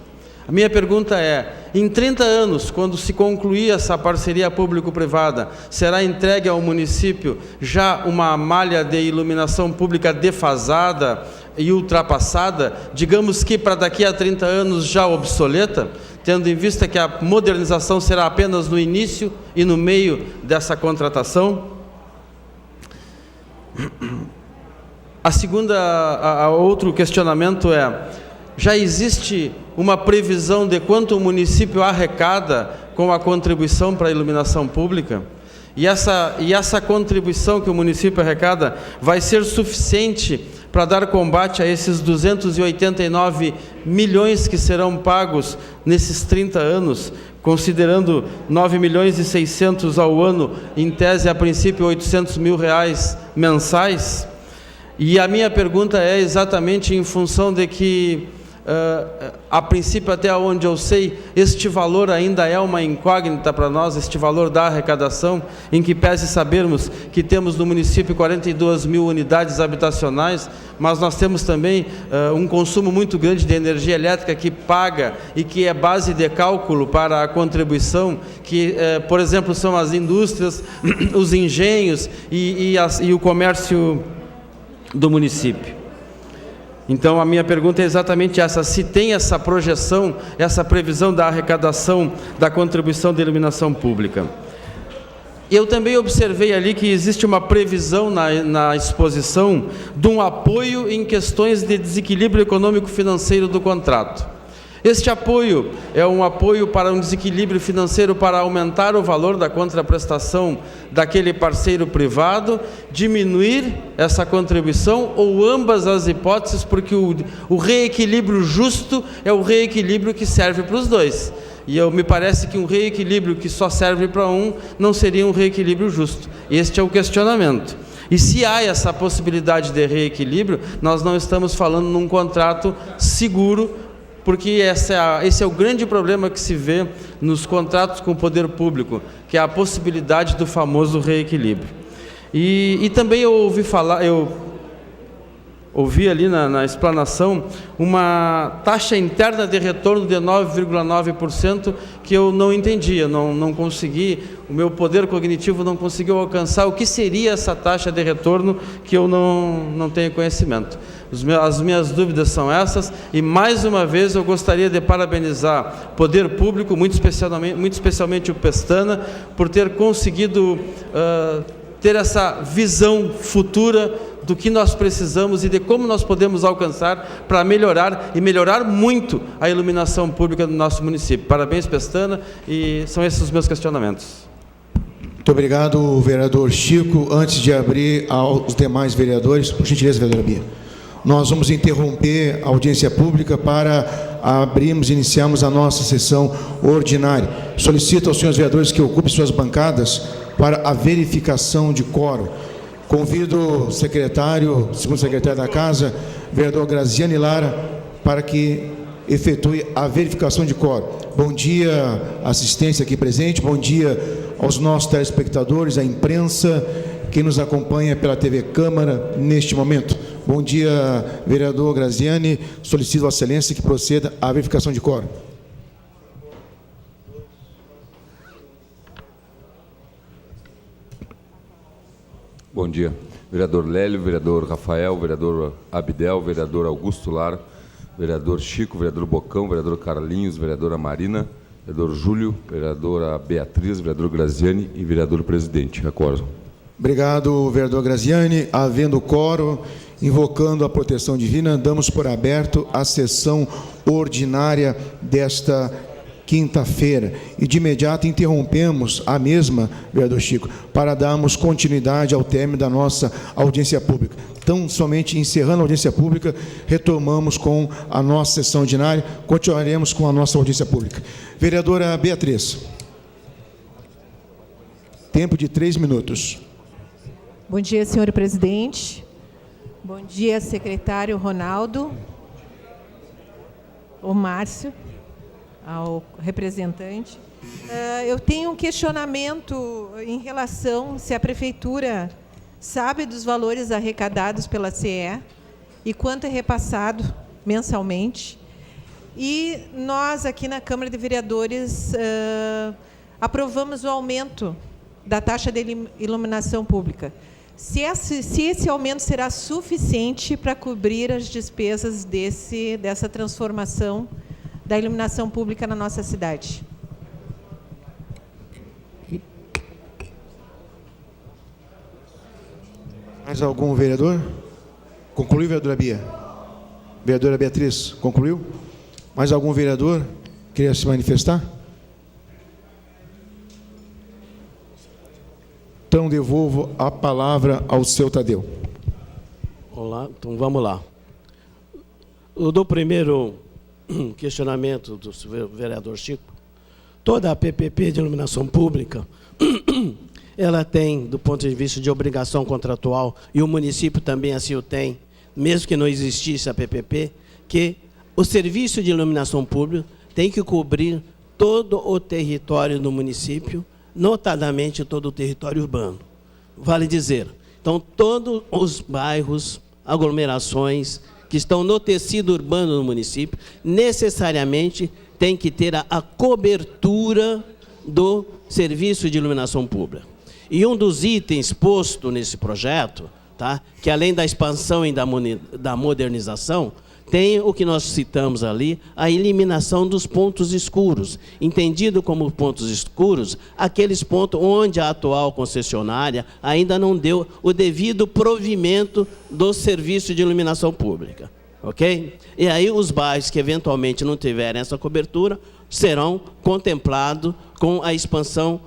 A minha pergunta é, em 30 anos, quando se concluir essa parceria público-privada, será entregue ao município já uma malha de iluminação pública defasada e ultrapassada, digamos que para daqui a 30 anos já obsoleta, tendo em vista que a modernização será apenas no início e no meio dessa contratação? Outro questionamento é, já existe uma previsão de quanto o município arrecada com a contribuição para a iluminação pública? E essa contribuição que o município arrecada vai ser suficiente para dar combate a esses 289 milhões que serão pagos nesses 30 anos, considerando 9 milhões e 600 ao ano, em tese, a princípio, 800 mil reais mensais? E a minha pergunta é exatamente em função de que, a princípio, até onde eu sei, este valor ainda é uma incógnita para nós, este valor da arrecadação, em que pese sabermos que temos no município 42 mil unidades habitacionais, mas nós temos também um consumo muito grande de energia elétrica que paga e que é base de cálculo para a contribuição, que, por exemplo, são as indústrias, os engenhos e o comércio do município. Então, a minha pergunta é exatamente essa: se tem essa projeção, essa previsão da arrecadação da contribuição de iluminação pública. Eu também observei ali que existe uma previsão na exposição de um apoio em questões de desequilíbrio econômico-financeiro do contrato. Este apoio é um apoio para um desequilíbrio financeiro para aumentar o valor da contraprestação daquele parceiro privado, diminuir essa contribuição, ou ambas as hipóteses, porque o reequilíbrio justo é o reequilíbrio que serve para os dois. E me parece que um reequilíbrio que só serve para um não seria um reequilíbrio justo. Este é o questionamento. E se há essa possibilidade de reequilíbrio, nós não estamos falando num contrato seguro, porque esse é o grande problema que se vê nos contratos com o poder público, que é a possibilidade do famoso reequilíbrio. E também eu ouvi ali na explanação uma taxa interna de retorno de 9,9% que eu não entendia, não consegui, o meu poder cognitivo não conseguiu alcançar o que seria essa taxa de retorno, que eu não tenho conhecimento. As minhas dúvidas são essas, e mais uma vez eu gostaria de parabenizar o poder público, muito especialmente o Pestana, por ter conseguido ter essa visão futura do que nós precisamos e de como nós podemos alcançar para melhorar, e melhorar muito, a iluminação pública do nosso município. Parabéns, Pestana, e são esses os meus questionamentos. Muito obrigado, vereador Chico. Antes de abrir aos demais vereadores, por gentileza, vereadora Bia, nós vamos interromper a audiência pública para iniciarmos a nossa sessão ordinária. Solicito aos senhores vereadores que ocupem suas bancadas para a verificação de quórum. Convido o secretário, segundo secretário da Casa, vereador Graziane Lara, para que efetue a verificação de quórum. Bom dia, assistência aqui presente, bom dia aos nossos telespectadores, à imprensa, quem nos acompanha pela TV Câmara neste momento. Bom dia, vereador Graziane, solicito a excelência que proceda à verificação de quórum. Bom dia. Vereador Lélio, vereador Rafael, vereador Abdel, vereador Augusto Lara, vereador Chico, vereador Bocão, vereador Carlinhos, vereadora Marina, vereador Júlio, vereadora Beatriz, vereador Graziani e vereador presidente. Acordo. Obrigado, vereador Graziani. Havendo quórum, invocando a proteção divina, damos por aberto a sessão ordinária desta quinta-feira. E de imediato interrompemos a mesma, vereador Chico, para darmos continuidade ao término da nossa audiência pública. Então, somente encerrando a audiência pública, retomamos com a nossa sessão ordinária, continuaremos com a nossa audiência pública. Vereadora Beatriz. Tempo de 3 minutos. Bom dia, senhor presidente. Bom dia, secretário Ronaldo, o Márcio, ao representante. Eu tenho um questionamento em relação se a prefeitura sabe dos valores arrecadados pela CE e quanto é repassado mensalmente. E nós, aqui na Câmara de Vereadores, aprovamos o aumento da taxa de iluminação pública. Se esse aumento será suficiente para cobrir as despesas dessa transformação da iluminação pública na nossa cidade. Mais algum vereador? Concluiu, vereadora Bia? Vereadora Beatriz, concluiu? Mais algum vereador queria se manifestar? Então, devolvo a palavra ao seu Tadeu. Olá, então vamos lá. Do primeiro questionamento do vereador Chico, toda a PPP de iluminação pública, ela tem, do ponto de vista de obrigação contratual, e o município também assim o tem, mesmo que não existisse a PPP, que o serviço de iluminação pública tem que cobrir todo o território do município, notadamente todo o território urbano. Vale dizer, então, todos os bairros, aglomerações que estão no tecido urbano do município, necessariamente tem que ter a cobertura do serviço de iluminação pública. E um dos itens posto nesse projeto, tá, que além da expansão e da modernização, tem o que nós citamos ali, a eliminação dos pontos escuros. Entendido como pontos escuros, aqueles pontos onde a atual concessionária ainda não deu o devido provimento do serviço de iluminação pública. Ok? E aí os bairros que eventualmente não tiverem essa cobertura serão contemplados com a expansão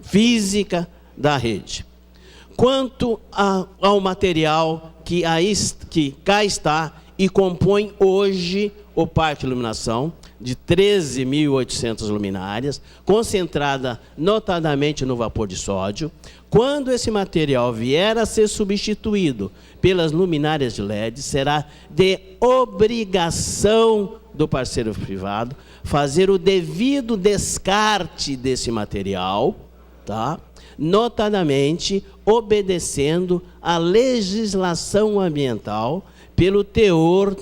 física da rede. Quanto ao material que cá está e compõe hoje o Parque de Iluminação, de 13.800 luminárias, concentrada notadamente no vapor de sódio. Quando esse material vier a ser substituído pelas luminárias de LED, será de obrigação do parceiro privado fazer o devido descarte desse material, tá? Notadamente obedecendo à legislação ambiental pelo teor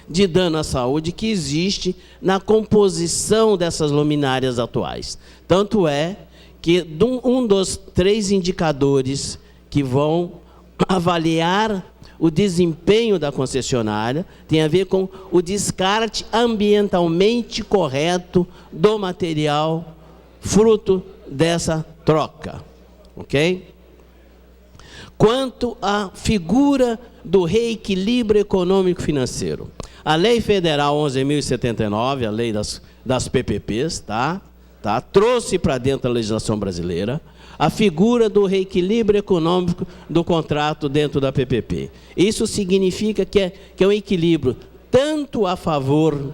de dano à saúde que existe na composição dessas luminárias atuais. Tanto é que um dos 3 indicadores que vão avaliar o desempenho da concessionária tem a ver com o descarte ambientalmente correto do material fruto dessa troca. Ok? Quanto à figura do reequilíbrio econômico-financeiro, a Lei Federal 11.079, a lei das PPPs, trouxe para dentro da legislação brasileira a figura do reequilíbrio econômico do contrato dentro da PPP. Isso significa que é um equilíbrio tanto a favor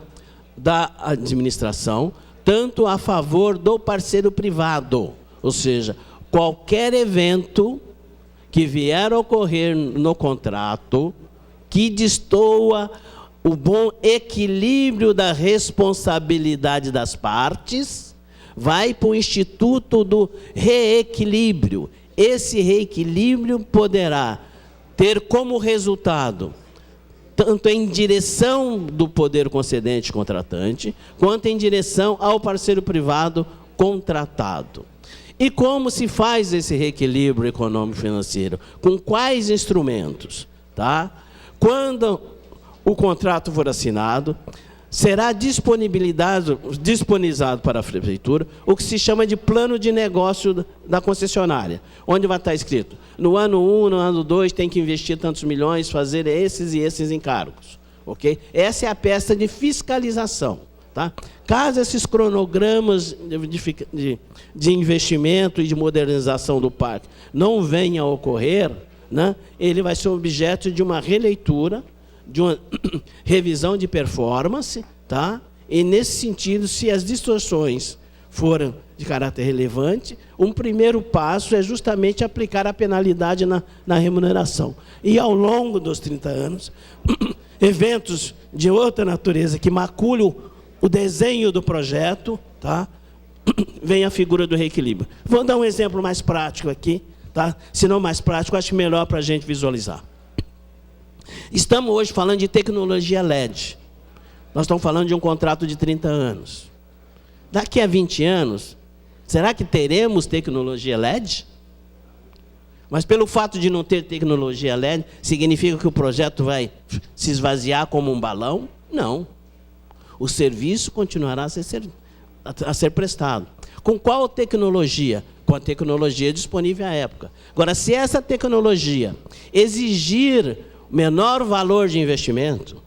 da administração, tanto a favor do parceiro privado, ou seja, qualquer evento que vier a ocorrer no contrato, que destoa o bom equilíbrio da responsabilidade das partes, vai para o Instituto do Reequilíbrio. Esse reequilíbrio poderá ter como resultado, tanto em direção do poder concedente contratante, quanto em direção ao parceiro privado contratado. E como se faz esse reequilíbrio econômico-financeiro? Com quais instrumentos? Tá? Quando o contrato for assinado, será disponibilizado para a prefeitura o que se chama de plano de negócio da concessionária, onde vai estar escrito, no ano 1, no ano 2, tem que investir tantos milhões, fazer esses e esses encargos. Okay? Essa é a peça de fiscalização. Tá? Caso esses cronogramas de investimento e de modernização do parque não venham a ocorrer, né, ele vai ser objeto de uma releitura, de uma revisão de performance, tá? E, nesse sentido, se as distorções forem de caráter relevante, um primeiro passo é justamente aplicar a penalidade na remuneração. E, ao longo dos 30 anos, eventos de outra natureza que maculem o desenho do projeto, tá? Vem a figura do reequilíbrio. Vou dar um exemplo mais prático aqui, tá? Se não mais prático, acho melhor para a gente visualizar. Estamos hoje falando de tecnologia LED. Nós estamos falando de um contrato de 30 anos. Daqui a 20 anos, será que teremos tecnologia LED? Mas pelo fato de não ter tecnologia LED, significa que o projeto vai se esvaziar como um balão? Não. O serviço continuará a ser prestado. Com qual tecnologia? Com a tecnologia disponível à época. Agora, se essa tecnologia exigir menor valor de investimento,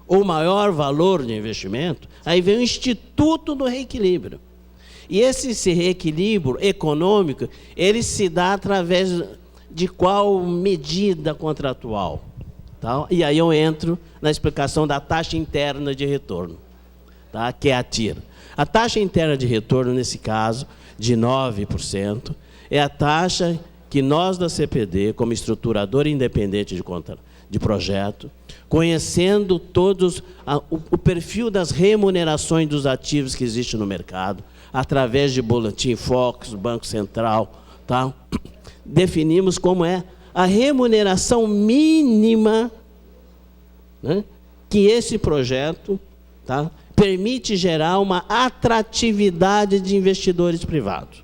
ou maior valor de investimento, aí vem o Instituto do Reequilíbrio. E esse reequilíbrio econômico, ele se dá através de qual medida contratual? Tá? E aí eu entro na explicação da taxa interna de retorno, tá? Que é a TIR. A taxa interna de retorno, nesse caso, de 9%, é a taxa que nós da CPD, como estruturadora independente de projeto, conhecendo todos o perfil das remunerações dos ativos que existem no mercado, através de boletim Focus, Banco Central, tá? Definimos como é a remuneração mínima, né, que esse projeto, tá, permite gerar uma atratividade de investidores privados.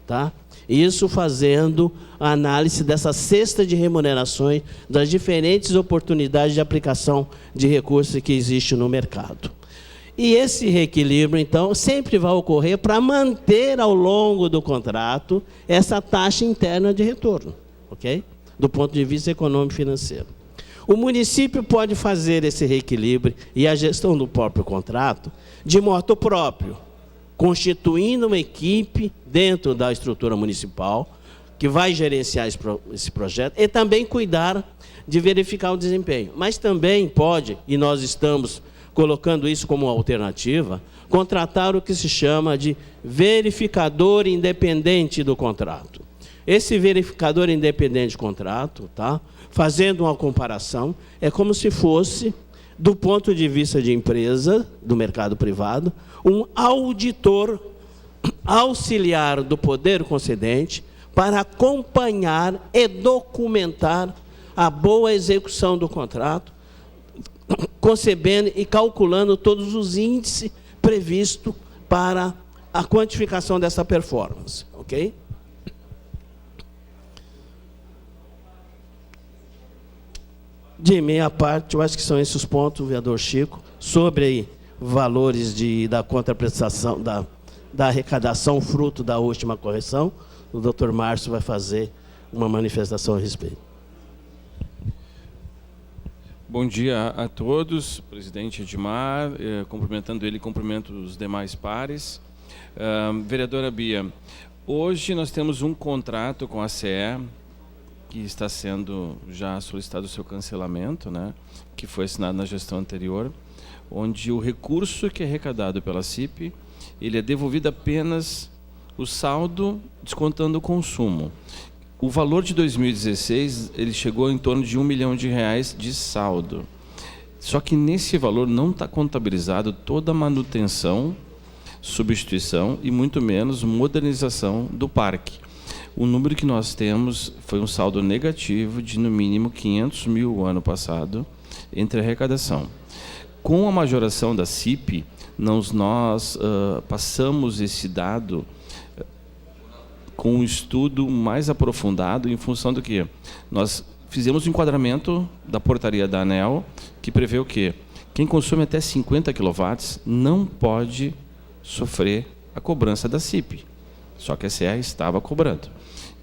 Tá? Isso fazendo a análise dessa cesta de remunerações das diferentes oportunidades de aplicação de recursos que existem no mercado. E esse reequilíbrio, então, sempre vai ocorrer para manter ao longo do contrato essa taxa interna de retorno, ok? Do ponto de vista econômico-financeiro. O município pode fazer esse reequilíbrio e a gestão do próprio contrato de modo próprio, constituindo uma equipe dentro da estrutura municipal que vai gerenciar esse projeto e também cuidar de verificar o desempenho. Mas também pode, e nós estamos colocando isso como alternativa, contratar o que se chama de verificador independente do contrato. Esse verificador independente de contrato, tá, fazendo uma comparação, é como se fosse, do ponto de vista de empresa, do mercado privado, um auditor auxiliar do poder concedente para acompanhar e documentar a boa execução do contrato, concebendo e calculando todos os índices previstos para a quantificação dessa performance, ok? De meia parte, eu acho que são esses os pontos, vereador Chico, sobre valores da contraprestação, da arrecadação fruto da última correção. O doutor Márcio vai fazer uma manifestação a respeito. Bom dia a todos, presidente Edmar, cumprimentando ele, cumprimento os demais pares. Vereadora Bia, hoje nós temos um contrato com a CE, que está sendo já solicitado o seu cancelamento, né, que foi assinado na gestão anterior, onde o recurso que é arrecadado pela CIP, ele é devolvido apenas o saldo, descontando o consumo. O valor de 2016, ele chegou em torno de R$1 milhão de saldo. Só que nesse valor não está contabilizado toda a manutenção, substituição e muito menos modernização do parque. O número que nós temos foi um saldo negativo de, no mínimo, 500 mil o ano passado, entre arrecadação. Com a majoração da CIP, nós passamos esse dado com um estudo mais aprofundado em função do que nós fizemos o enquadramento da portaria da ANEEL, que prevê o quê? Quem consome até 50 kW não pode sofrer a cobrança da CIP. Só que a CE estava cobrando.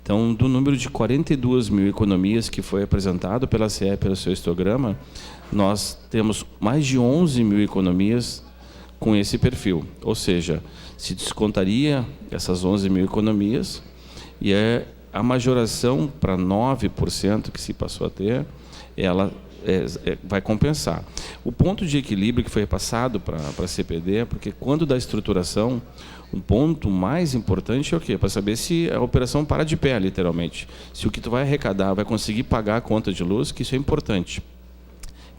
Então, do número de 42 mil economias que foi apresentado pela CE pelo seu histograma, nós temos mais de 11 mil economias com esse perfil. Ou seja, se descontaria essas 11 mil economias e a majoração para 9% que se passou a ter, ela vai compensar. O ponto de equilíbrio que foi repassado para a CPD, porque quando da estruturação, um ponto mais importante é o quê? Para saber se a operação para de pé, literalmente. Se o que tu vai arrecadar vai conseguir pagar a conta de luz, que isso é importante.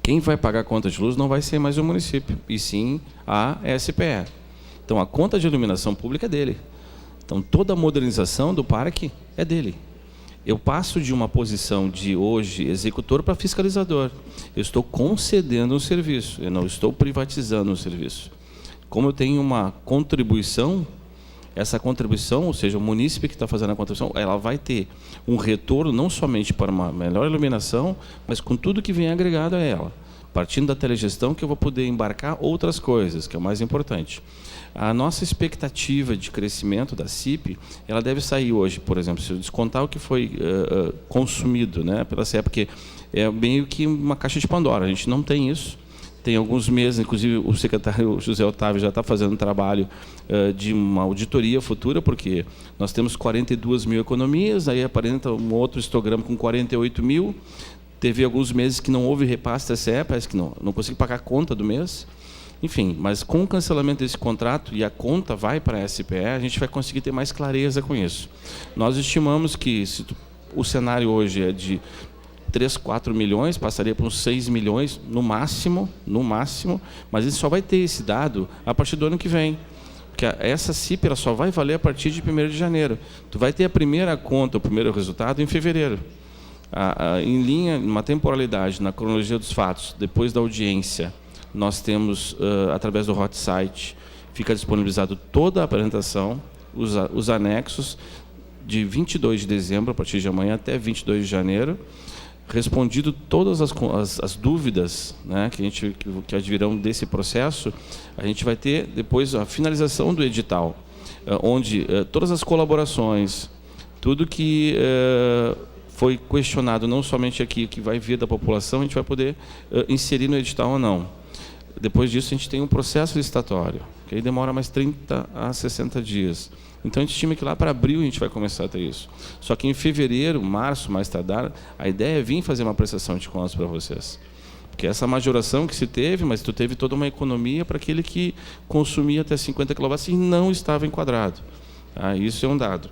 Quem vai pagar a conta de luz não vai ser mais o município, e sim a SPE. Então, a conta de iluminação pública é dele. Então, toda a modernização do parque é dele. Eu passo de uma posição de, hoje, executor para fiscalizador. Eu estou concedendo um serviço, eu não estou privatizando um serviço. Como eu tenho uma contribuição, essa contribuição, ou seja, o munícipe que está fazendo a contribuição, ela vai ter um retorno não somente para uma melhor iluminação, mas com tudo que vem agregado a ela. Partindo da telegestão, que eu vou poder embarcar outras coisas, que é o mais importante. A nossa expectativa de crescimento da CIP, ela deve sair hoje, por exemplo, se eu descontar o que foi consumido, né, pela CE, porque é meio que uma caixa de Pandora, a gente não tem isso. Tem alguns meses, inclusive o secretário José Otávio já está fazendo um trabalho de uma auditoria futura, porque nós temos 42 mil economias, aí aparenta um outro histograma com 48 mil, teve alguns meses que não houve repasse da CE, parece que não consegui pagar a conta do mês. Enfim, mas com o cancelamento desse contrato e a conta vai para a SPE, a gente vai conseguir ter mais clareza com isso. Nós estimamos que o cenário hoje é de 3, 4 milhões, passaria para uns 6 milhões, no máximo, mas ele só vai ter esse dado a partir do ano que vem. Porque essa CIP ela só vai valer a partir de 1º de janeiro. Tu vai ter a primeira conta, o primeiro resultado em fevereiro. Em linha, uma temporalidade, na cronologia dos fatos, depois da audiência, nós temos, através do hot site, fica disponibilizado toda a apresentação, os anexos, de 22 de dezembro, a partir de amanhã, até 22 de janeiro, respondido todas as dúvidas, né, que advirão desse processo, a gente vai ter depois a finalização do edital, onde todas as colaborações, tudo que foi questionado, não somente aqui, que vai vir da população, a gente vai poder inserir no edital ou não. Depois disso, a gente tem um processo licitatório, que aí demora mais 30 a 60 dias. Então, a gente estima que lá para abril a gente vai começar a ter isso. Só que em fevereiro, março, mais tardar, a ideia é vir fazer uma prestação de contas para vocês. Porque essa majoração que se teve, mas tu teve toda uma economia para aquele que consumia até 50 kW e não estava enquadrado. Isso é um dado.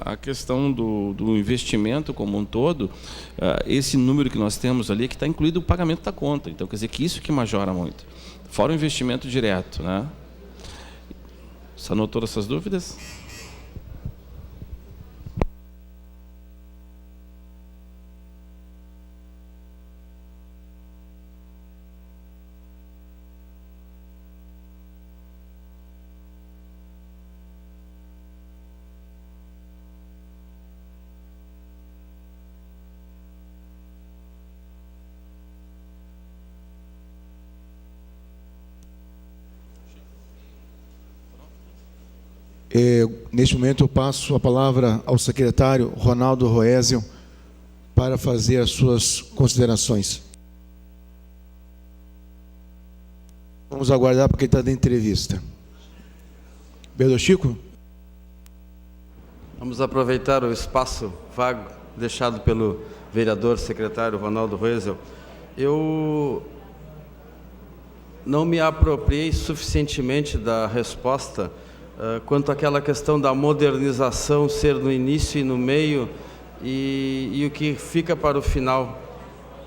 A questão do investimento como um todo, esse número que nós temos ali, que está incluído o pagamento da conta. Então, quer dizer que isso que majora muito. Fora o investimento direto, né? Sanou todas essas dúvidas? Neste momento, eu passo a palavra ao secretário Ronaldo Roésio para fazer as suas considerações. Vamos aguardar porque ele está dando entrevista. Pedro Chico? Vamos aproveitar o espaço vago deixado pelo vereador secretário Ronaldo Roésio. Eu não me apropriei suficientemente da resposta quanto àquela questão da modernização ser no início e no meio e o que fica para o final.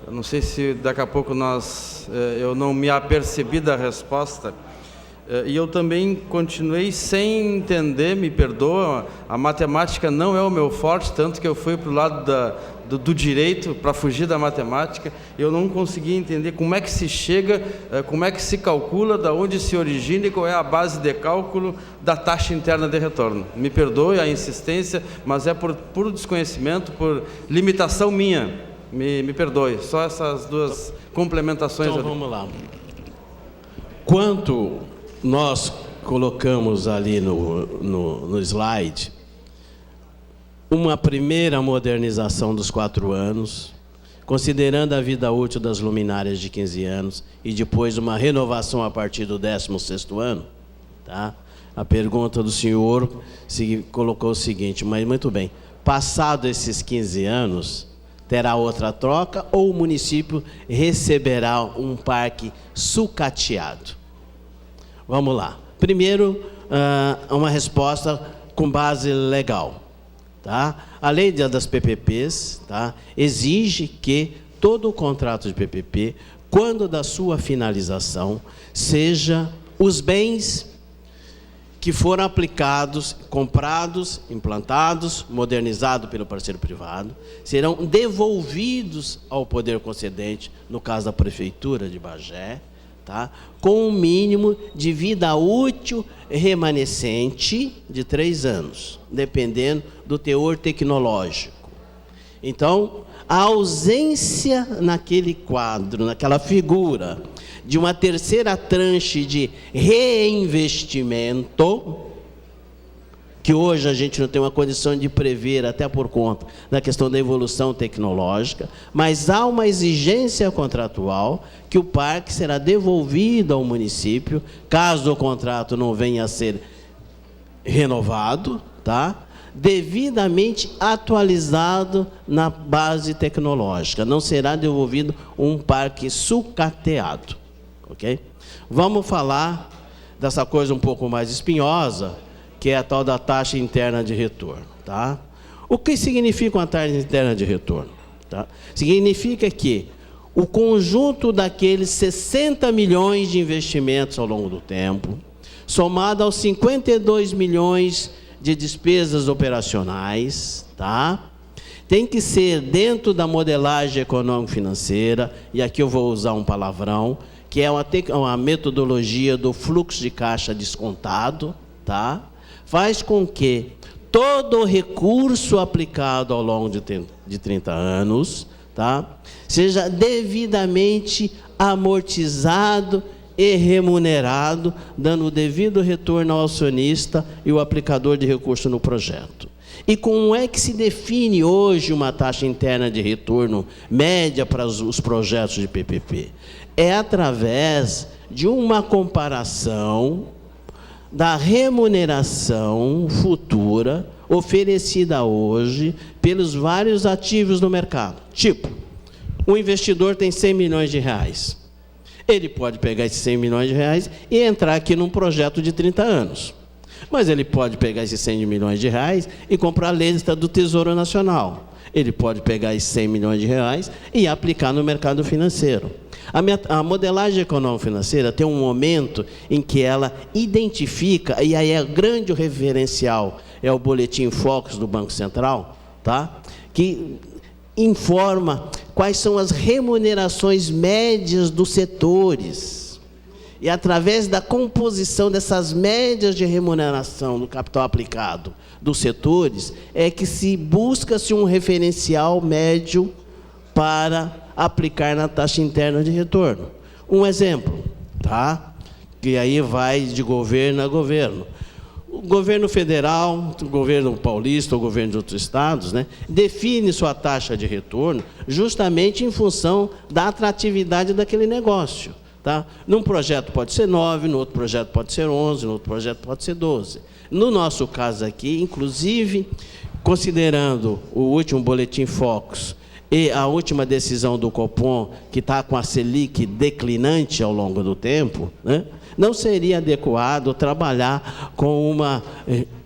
Eu não sei se daqui a pouco eu não me apercebi da resposta, E eu também continuei sem entender, me perdoa, a matemática não é o meu forte, tanto que eu fui para o lado do direito para fugir da matemática. Eu não conseguia entender como é que se chega, como é que se calcula, da onde se origina e qual é a base de cálculo da taxa interna de retorno. Me perdoe a insistência, mas é por puro desconhecimento, por limitação minha. Me perdoe, só essas duas complementações. Então vamos lá. Quanto nós colocamos ali no slide, uma primeira modernização dos 4 anos, considerando a vida útil das luminárias de 15 anos, e depois uma renovação a partir do 16º ano, tá? A pergunta do senhor colocou o seguinte, mas muito bem, passado esses 15 anos, terá outra troca ou o município receberá um parque sucateado? Vamos lá. Primeiro, uma resposta com base legal. Tá? A lei das PPPs, tá, exige que todo o contrato de PPP, quando da sua finalização, seja os bens que foram aplicados, comprados, implantados, modernizados pelo parceiro privado, serão devolvidos ao poder concedente, no caso da Prefeitura de Bagé, tá? Com um mínimo de vida útil remanescente de 3 anos, dependendo do teor tecnológico. Então, a ausência naquele quadro, naquela figura, de uma terceira tranche de reinvestimento, que hoje a gente não tem uma condição de prever, até por conta da questão da evolução tecnológica, mas há uma exigência contratual que o parque será devolvido ao município, caso o contrato não venha a ser renovado, tá? Devidamente atualizado na base tecnológica. Não será devolvido um parque sucateado. Ok? Vamos falar dessa coisa um pouco mais espinhosa, que é a tal da taxa interna de retorno. Tá? O que significa uma taxa interna de retorno? Tá? Significa que o conjunto daqueles 60 milhões de investimentos ao longo do tempo, somado aos 52 milhões de despesas operacionais, tá? Tem que ser dentro da modelagem econômico-financeira, e aqui eu vou usar um palavrão, que é uma metodologia do fluxo de caixa descontado, tá? Faz com que todo recurso aplicado ao longo de 30 anos, tá? Seja devidamente amortizado e remunerado, dando o devido retorno ao acionista e o aplicador de recurso no projeto. E como é que se define hoje uma taxa interna de retorno média para os projetos de PPP? É através de uma comparação da remuneração futura oferecida hoje pelos vários ativos no mercado. Tipo, o investidor tem 100 milhões de reais. Ele pode pegar esses 100 milhões de reais e entrar aqui num projeto de 30 anos. Mas ele pode pegar esses 100 milhões de reais e comprar a lista do Tesouro Nacional. Ele pode pegar esses 100 milhões de reais e aplicar no mercado financeiro. A modelagem econômico-financeira tem um momento em que ela identifica, e aí é grande o referencial, é o Boletim Focus do Banco Central, tá? Que informa quais são as remunerações médias dos setores. E através da composição dessas médias de remuneração do capital aplicado dos setores, é que se busca-se um referencial médio para aplicar na taxa interna de retorno. Um exemplo, tá? Que aí vai de governo a governo. O governo federal, o governo paulista, o governo de outros estados, né, define sua taxa de retorno justamente em função da atratividade daquele negócio. Tá? Num projeto pode ser 9, no outro projeto pode ser 11, no outro projeto pode ser 12. No nosso caso aqui, inclusive, considerando o último Boletim Focus e a última decisão do Copom, que está com a Selic declinante ao longo do tempo, né, não seria adequado trabalhar com uma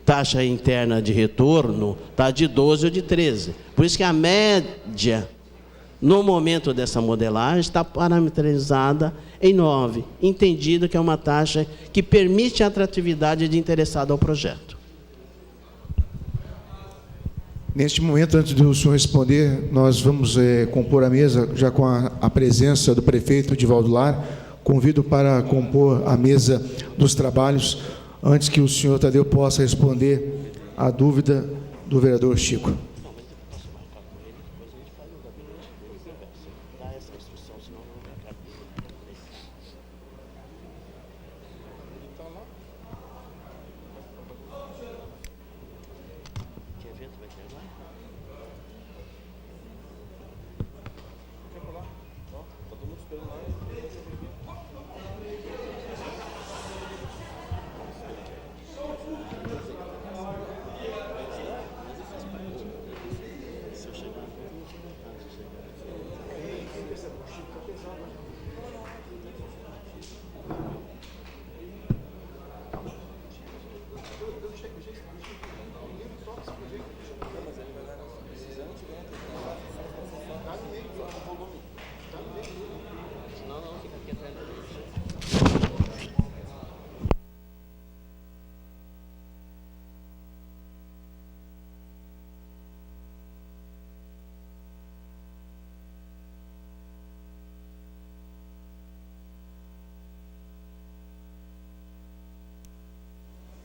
taxa interna de retorno, tá, de 12 ou de 13. Por isso que a média no momento dessa modelagem, está parametrizada em 9, entendido que é uma taxa que permite a atratividade de interessado ao projeto. Neste momento, antes do senhor responder, nós vamos compor a mesa, já com a presença do prefeito Divaldo Lar. Convido para compor a mesa dos trabalhos, antes que o senhor Tadeu possa responder à dúvida do vereador Chico.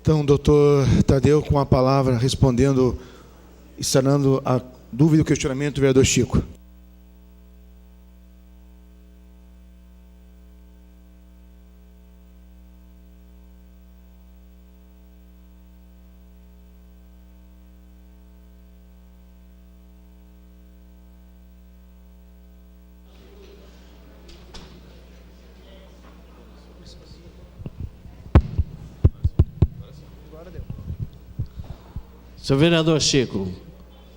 Então, doutor Tadeu, com a palavra, respondendo e sanando a dúvida e o questionamento do vereador Chico. Senhor vereador Chico,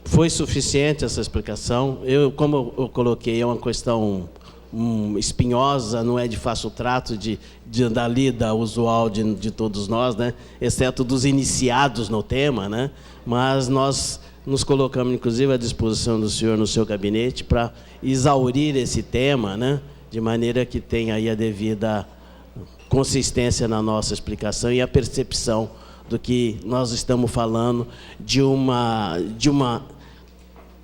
foi suficiente essa explicação? Como eu coloquei, é uma questão espinhosa, não é de fácil trato da lida usual de todos nós, né? Exceto dos iniciados no tema, né? Mas nós nos colocamos, inclusive, à disposição do senhor no seu gabinete para exaurir esse tema, né? De maneira que tenha aí a devida consistência na nossa explicação e a percepção do que nós estamos falando de uma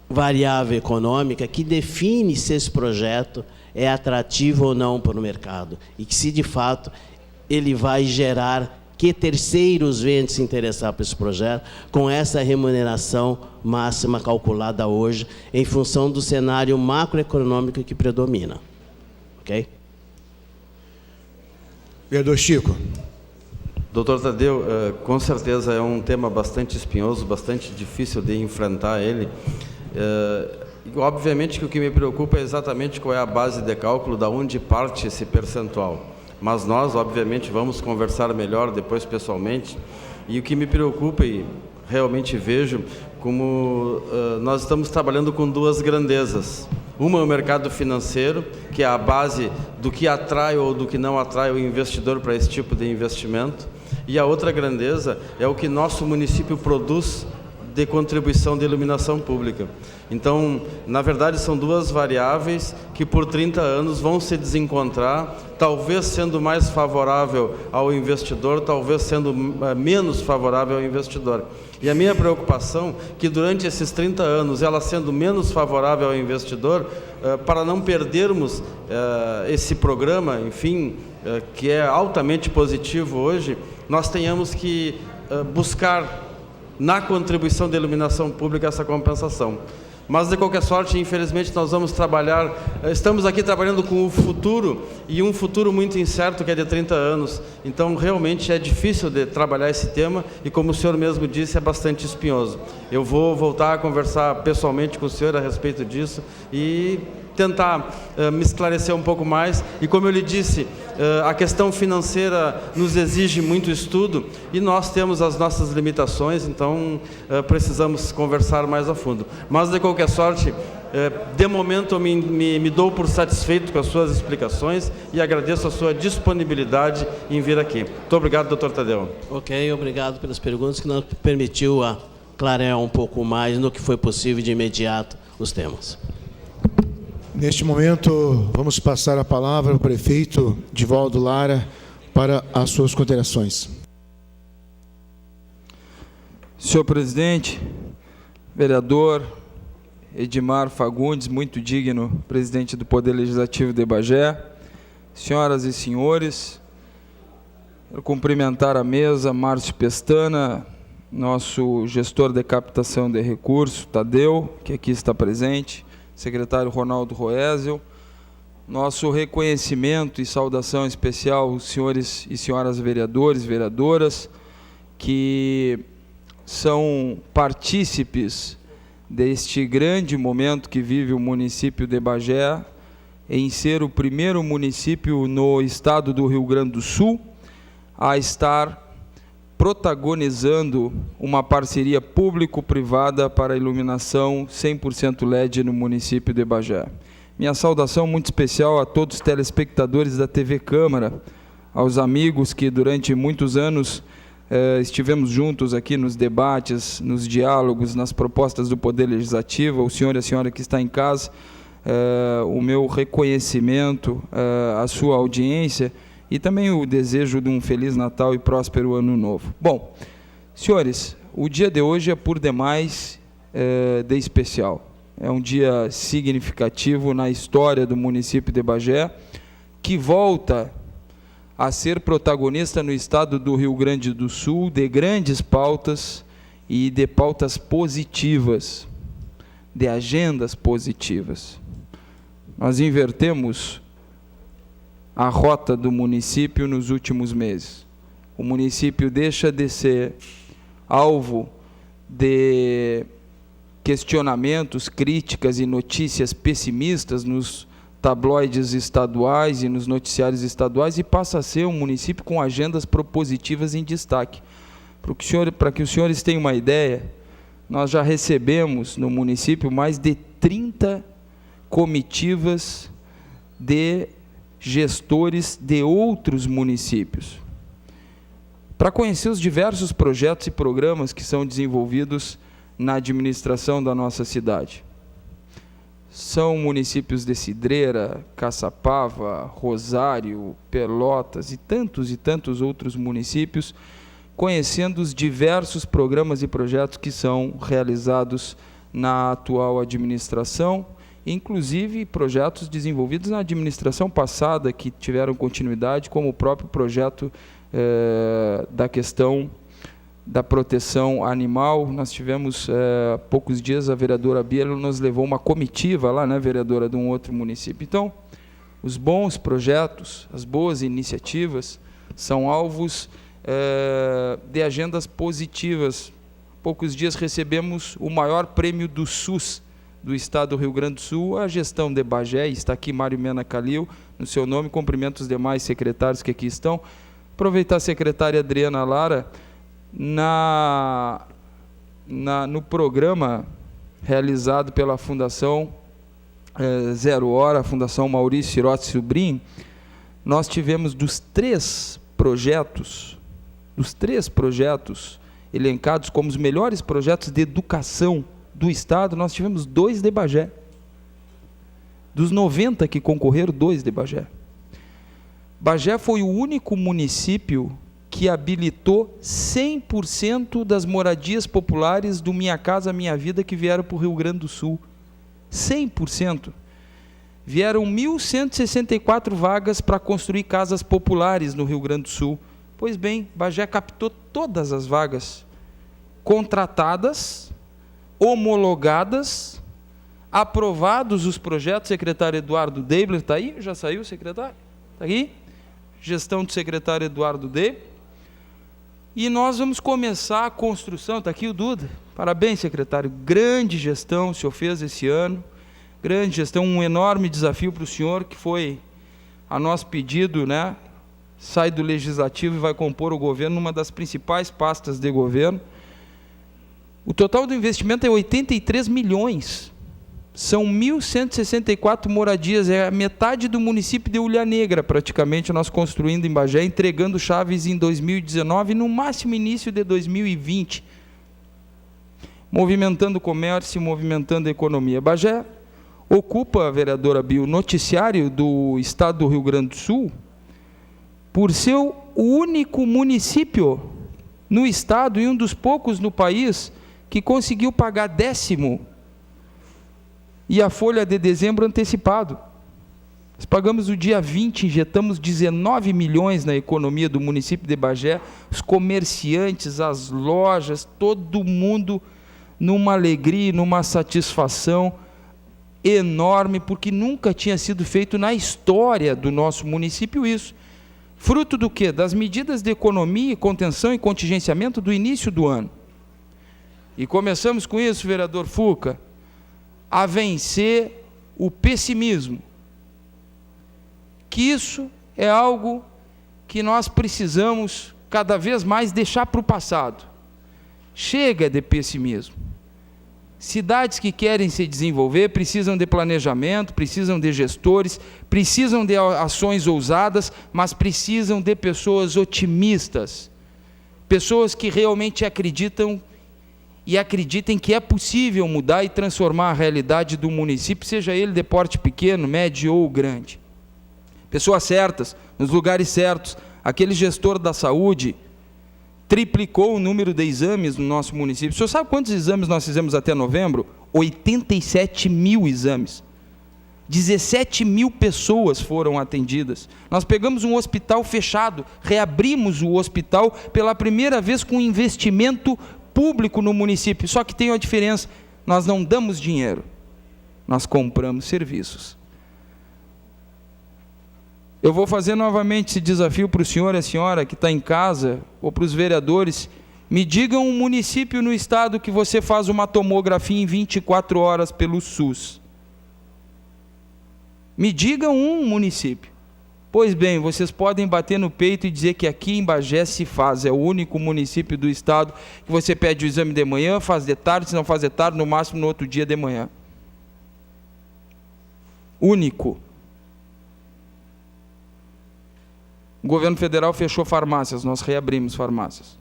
variável econômica que define se esse projeto é atrativo ou não para o mercado e que, se de fato ele vai gerar que terceiros venham se interessar por esse projeto com essa remuneração máxima calculada hoje em função do cenário macroeconômico que predomina. Ok? Vereador Chico. Doutor Tadeu, com certeza é um tema bastante espinhoso, bastante difícil de enfrentar ele. Obviamente que o que me preocupa é exatamente qual é a base de cálculo, da onde parte esse percentual. Mas nós, obviamente, vamos conversar melhor depois pessoalmente. E o que me preocupa, e realmente vejo, como nós estamos trabalhando com duas grandezas. Uma é o mercado financeiro, que é a base do que atrai ou do que não atrai o investidor para esse tipo de investimento. E a outra grandeza é o que nosso município produz de contribuição de iluminação pública. Então, na verdade, são duas variáveis que por 30 anos vão se desencontrar, talvez sendo mais favorável ao investidor, talvez sendo menos favorável ao investidor. E a minha preocupação é que durante esses 30 anos, ela sendo menos favorável ao investidor, para não perdermos esse programa, enfim, que é altamente positivo hoje, nós tenhamos que buscar na contribuição de iluminação pública essa compensação. Mas, de qualquer sorte, infelizmente, nós vamos trabalhar, estamos aqui trabalhando com o futuro, e um futuro muito incerto, que é de 30 anos. Então, realmente, é difícil de trabalhar esse tema, e como o senhor mesmo disse, é bastante espinhoso. Eu vou voltar a conversar pessoalmente com o senhor a respeito disso, e tentar me esclarecer um pouco mais. E, como eu lhe disse, a questão financeira nos exige muito estudo e nós temos as nossas limitações, então precisamos conversar mais a fundo. Mas, de qualquer sorte, de momento eu me dou por satisfeito com as suas explicações e agradeço a sua disponibilidade em vir aqui. Muito obrigado, doutor Tadeu. Ok, obrigado pelas perguntas que nos permitiu clarear um pouco mais no que foi possível de imediato os temas. Neste momento, vamos passar a palavra ao prefeito Divaldo Lara para as suas considerações. Senhor presidente, vereador Edmar Fagundes, muito digno presidente do Poder Legislativo de Bagé, senhoras e senhores, quero cumprimentar a mesa, Márcio Pestana, nosso gestor de captação de recursos, Tadeu, que aqui está presente, secretário Ronaldo Roesel, nosso reconhecimento e saudação especial aos senhores e senhoras vereadores, vereadoras, que são partícipes deste grande momento que vive o município de Bagé, em ser o primeiro município no estado do Rio Grande do Sul a estar protagonizando uma parceria público-privada para a iluminação 100% LED no município de Bagé. Minha saudação muito especial a todos os telespectadores da TV Câmara, aos amigos que durante muitos anos estivemos juntos aqui nos debates, nos diálogos, nas propostas do Poder Legislativo, ao senhor e a senhora que está em casa, o meu reconhecimento, a sua audiência e também o desejo de um Feliz Natal e próspero Ano Novo. Bom, senhores, o dia de hoje é por demais de especial. É um dia significativo na história do município de Bagé, que volta a ser protagonista no estado do Rio Grande do Sul de grandes pautas e de pautas positivas, de agendas positivas. Nós invertemos a rota do município nos últimos meses. O município deixa de ser alvo de questionamentos, críticas e notícias pessimistas nos tabloides estaduais e nos noticiários estaduais e passa a ser um município com agendas propositivas em destaque. Para que os senhores tenham uma ideia, nós já recebemos no município mais de 30 comitivas de gestores de outros municípios, para conhecer os diversos projetos e programas que são desenvolvidos na administração da nossa cidade. São municípios de Cidreira, Caçapava, Rosário, Pelotas e tantos outros municípios, conhecendo os diversos programas e projetos que são realizados na atual administração, inclusive projetos desenvolvidos na administração passada que tiveram continuidade, como o próprio projeto da questão da proteção animal. Nós tivemos há poucos dias, a vereadora Bia nos levou uma comitiva lá, né, vereadora, de um outro município. Então, os bons projetos, as boas iniciativas são alvos de agendas positivas. Há poucos dias recebemos o maior prêmio do SUS do estado do Rio Grande do Sul, a gestão de Bagé, está aqui Mário Mena Calil, no seu nome, cumprimento os demais secretários que aqui estão. Aproveitar a secretária Adriana Lara, no programa realizado pela Fundação Zero Hora, a Fundação Maurício Sirotti Sobrinho, nós tivemos dos três projetos elencados como os melhores projetos de educação do estado, nós tivemos 2 de Bagé. Dos 90 que concorreram, 2 de Bagé. Bagé foi o único município que habilitou 100% das moradias populares do Minha Casa Minha Vida que vieram para o Rio Grande do Sul. 100%. Vieram 1.164 vagas para construir casas populares no Rio Grande do Sul. Pois bem, Bagé captou todas as vagas contratadas, homologadas, aprovados os projetos. Secretário Eduardo Deibler está aí? Já saiu o secretário? Está aqui? Gestão do secretário Eduardo Deibler. E nós vamos começar a construção. Está aqui o Duda. Parabéns, secretário. Grande gestão o senhor fez esse ano. Grande gestão, um enorme desafio para o senhor, que foi a nosso pedido, né? Sai do Legislativo e vai compor o governo numa das principais pastas de governo. O total do investimento é 83 milhões. São 1.164 moradias, é a metade do município de Ulha Negra, praticamente, nós construindo em Bagé, entregando chaves em 2019, no máximo início de 2020. Movimentando o comércio, movimentando a economia. Bagé ocupa, vereadora Bia, o noticiário do estado do Rio Grande do Sul por ser o único município no estado e um dos poucos no país que conseguiu pagar 10º e a folha de dezembro antecipado. Nós pagamos o dia 20, injetamos 19 milhões na economia do município de Bagé, os comerciantes, as lojas, todo mundo numa alegria, numa satisfação enorme, porque nunca tinha sido feito na história do nosso município isso. Fruto do quê? Das medidas de economia, contenção e contingenciamento do início do ano. E começamos com isso, vereador Fuca, a vencer o pessimismo. Que isso é algo que nós precisamos cada vez mais deixar para o passado. Chega de pessimismo. Cidades que querem se desenvolver precisam de planejamento, precisam de gestores, precisam de ações ousadas, mas precisam de pessoas otimistas, pessoas que realmente acreditam e acreditem que é possível mudar e transformar a realidade do município, seja ele de porte pequeno, médio ou grande. Pessoas certas, nos lugares certos. Aquele gestor da saúde triplicou o número de exames no nosso município. O senhor sabe quantos exames nós fizemos até novembro? 87 mil exames. 17 mil pessoas foram atendidas. Nós pegamos um hospital fechado, reabrimos o hospital pela primeira vez com investimento público no município. Só que tem uma diferença, nós não damos dinheiro, nós compramos serviços. Eu vou fazer novamente esse desafio para o senhor e a senhora que está em casa, ou para os vereadores. Me digam um município no estado que você faz uma tomografia em 24 horas pelo SUS. Me digam um município. Pois bem, vocês podem bater no peito e dizer que aqui em Bagé se faz. É o único município do estado que você pede o exame de manhã, faz de tarde, se não faz de tarde, no máximo no outro dia de manhã. Único. O governo federal fechou farmácias, nós reabrimos farmácias.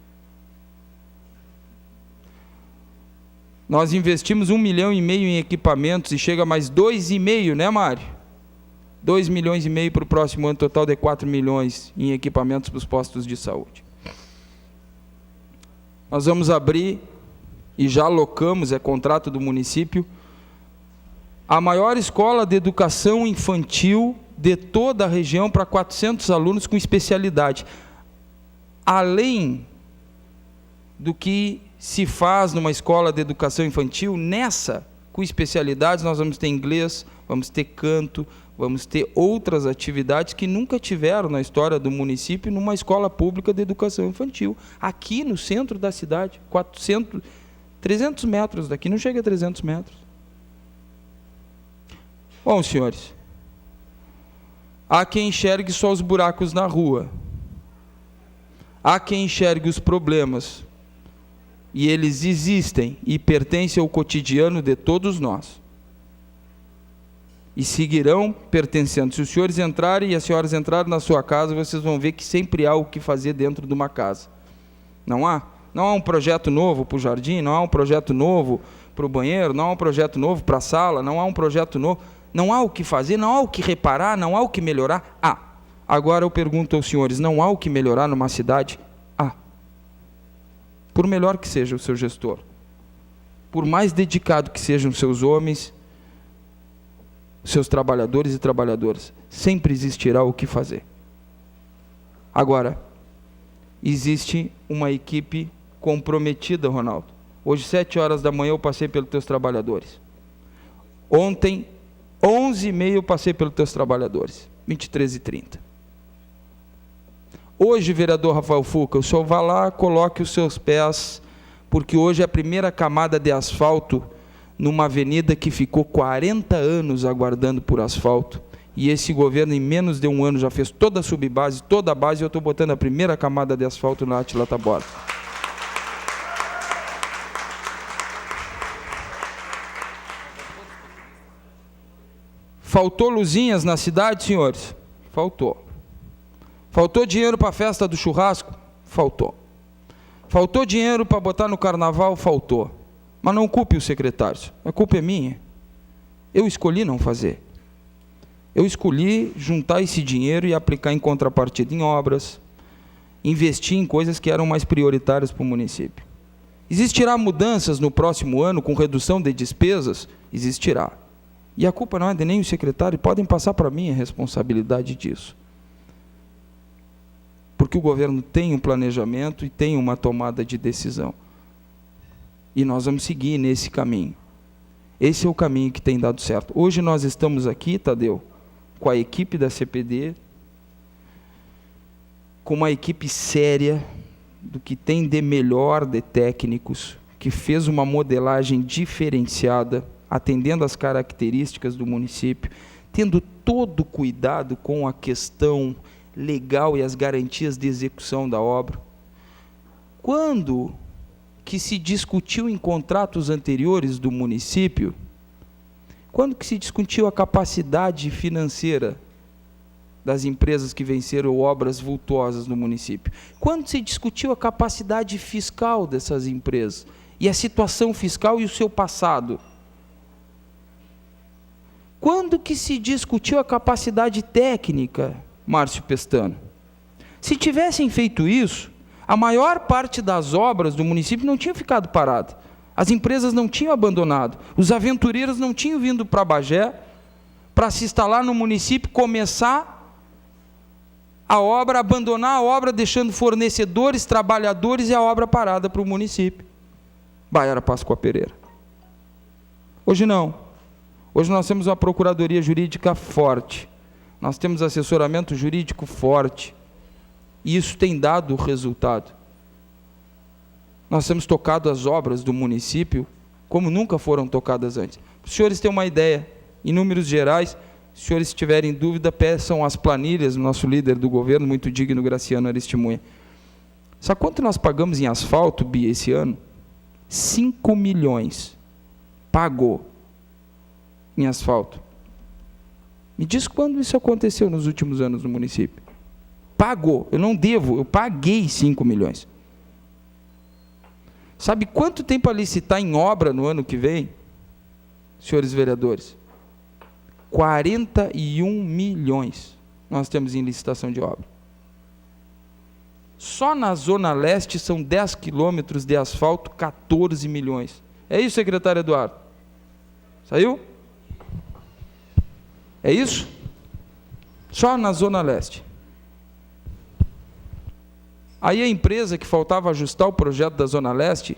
Nós investimos 1,5 milhão em equipamentos e chega a mais 2,5, né, Mário? 2,5 milhões para o próximo ano, total de 4 milhões em equipamentos para os postos de saúde. Nós vamos abrir, e já alocamos, é contrato do município, a maior escola de educação infantil de toda a região para 400 alunos com especialidade. Além do que se faz numa escola de educação infantil, nessa, com especialidades, nós vamos ter inglês, vamos ter canto, vamos ter outras atividades que nunca tiveram na história do município numa escola pública de educação infantil, aqui no centro da cidade, 300 metros daqui, não chega a 300 metros. Bom, senhores, há quem enxergue só os buracos na rua. Há quem enxergue os problemas. E eles existem e pertencem ao cotidiano de todos nós. E seguirão pertencendo. Se os senhores entrarem e as senhoras entrarem na sua casa, vocês vão ver que sempre há o que fazer dentro de uma casa. Não há? Não há um projeto novo para o jardim, não há um projeto novo para o banheiro, não há um projeto novo para a sala, não há um projeto novo. Não há o que fazer, não há o que reparar, não há o que melhorar? Há. Agora eu pergunto aos senhores, não há o que melhorar numa cidade? Há. Por melhor que seja o seu gestor, por mais dedicado que sejam seus homens, seus trabalhadores e trabalhadoras, sempre existirá o que fazer. Agora, existe uma equipe comprometida, Ronaldo. Hoje, 7 horas da manhã, eu passei pelos teus trabalhadores. Ontem, 11h30 eu passei pelos teus trabalhadores, 23h30. Hoje, vereador Rafael Fuca, o senhor vá lá, coloque os seus pés, porque hoje é a primeira camada de asfalto numa avenida que ficou 40 anos aguardando por asfalto, e esse governo em menos de um ano já fez toda a subbase, toda a base, e eu estou botando a primeira camada de asfalto na Átila Taborda. Faltou luzinhas na cidade, senhores? Faltou. Faltou dinheiro para a festa do churrasco? Faltou. Faltou dinheiro para botar no carnaval? Faltou. Mas não culpe os secretários, a culpa é minha. Eu escolhi não fazer. Eu escolhi juntar esse dinheiro e aplicar em contrapartida em obras, investir em coisas que eram mais prioritárias para o município. Existirá mudanças no próximo ano com redução de despesas? Existirá. E a culpa não é de nem o secretário, podem passar para mim a responsabilidade disso. Porque o governo tem um planejamento e tem uma tomada de decisão. E nós vamos seguir nesse caminho. Esse é o caminho que tem dado certo. Hoje nós estamos aqui, Tadeu, com a equipe da CPD, com uma equipe séria, do que tem de melhor de técnicos, que fez uma modelagem diferenciada, atendendo às características do município, tendo todo o cuidado com a questão legal e as garantias de execução da obra. Quando que se discutiu em contratos anteriores do município, quando que se discutiu a capacidade financeira das empresas que venceram obras vultuosas no município? Quando se discutiu a capacidade fiscal dessas empresas e a situação fiscal e o seu passado? Quando que se discutiu a capacidade técnica, Márcio Pestana? Se tivessem feito isso, a maior parte das obras do município não tinha ficado parada. As empresas não tinham abandonado. Os aventureiros não tinham vindo para Bagé para se instalar no município, começar a obra, abandonar a obra, deixando fornecedores, trabalhadores e a obra parada para o município. Baiara Pascoal Pereira. Hoje não. Hoje nós temos uma procuradoria jurídica forte. Nós temos assessoramento jurídico forte. E isso tem dado resultado. Nós temos tocado as obras do município como nunca foram tocadas antes. Para os senhores terem uma ideia, em números gerais, se os senhores tiverem dúvida, peçam as planilhas do nosso líder do governo, muito digno, Graciano Aristimunha. Sabe quanto nós pagamos em asfalto, Bia, esse ano? 5 milhões. Pagou em asfalto. Me diz quando isso aconteceu nos últimos anos no município. Pagou. Eu não devo, eu paguei 5 milhões. Sabe quanto tem para licitar em obra no ano que vem, senhores vereadores? 41 milhões nós temos em licitação de obra. Só na Zona Leste são 10 quilômetros de asfalto, 14 milhões. É isso, secretário Eduardo? Saiu? É isso? Só na Zona Leste. Aí a empresa que faltava ajustar o projeto da Zona Leste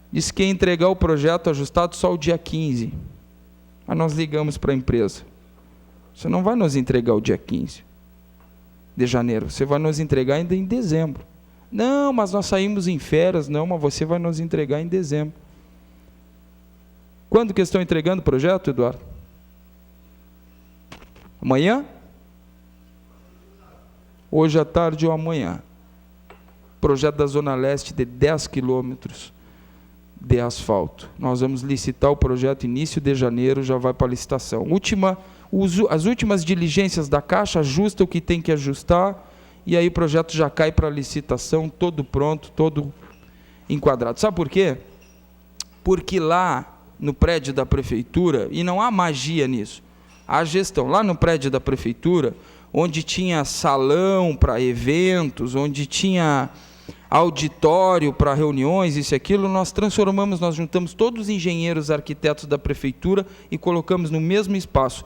disse que ia entregar o projeto ajustado só o dia 15. Aí nós ligamos para a empresa. Você não vai nos entregar o dia 15 de janeiro, você vai nos entregar ainda em dezembro. Não, mas nós saímos em férias. Não, mas você vai nos entregar em dezembro. Quando que estão entregando o projeto, Eduardo? Amanhã? Hoje à tarde ou amanhã. Projeto da Zona Leste de 10 quilômetros de asfalto. Nós vamos licitar o projeto início de janeiro, já vai para a licitação. As últimas diligências da Caixa, ajusta o que tem que ajustar, e aí o projeto já cai para a licitação, todo pronto, todo enquadrado. Sabe por quê? Porque lá no prédio da prefeitura, e não há magia nisso, há gestão. Lá no prédio da prefeitura, onde tinha salão para eventos, onde tinha auditório para reuniões, isso e aquilo, nós juntamos todos os engenheiros arquitetos da prefeitura e colocamos no mesmo espaço.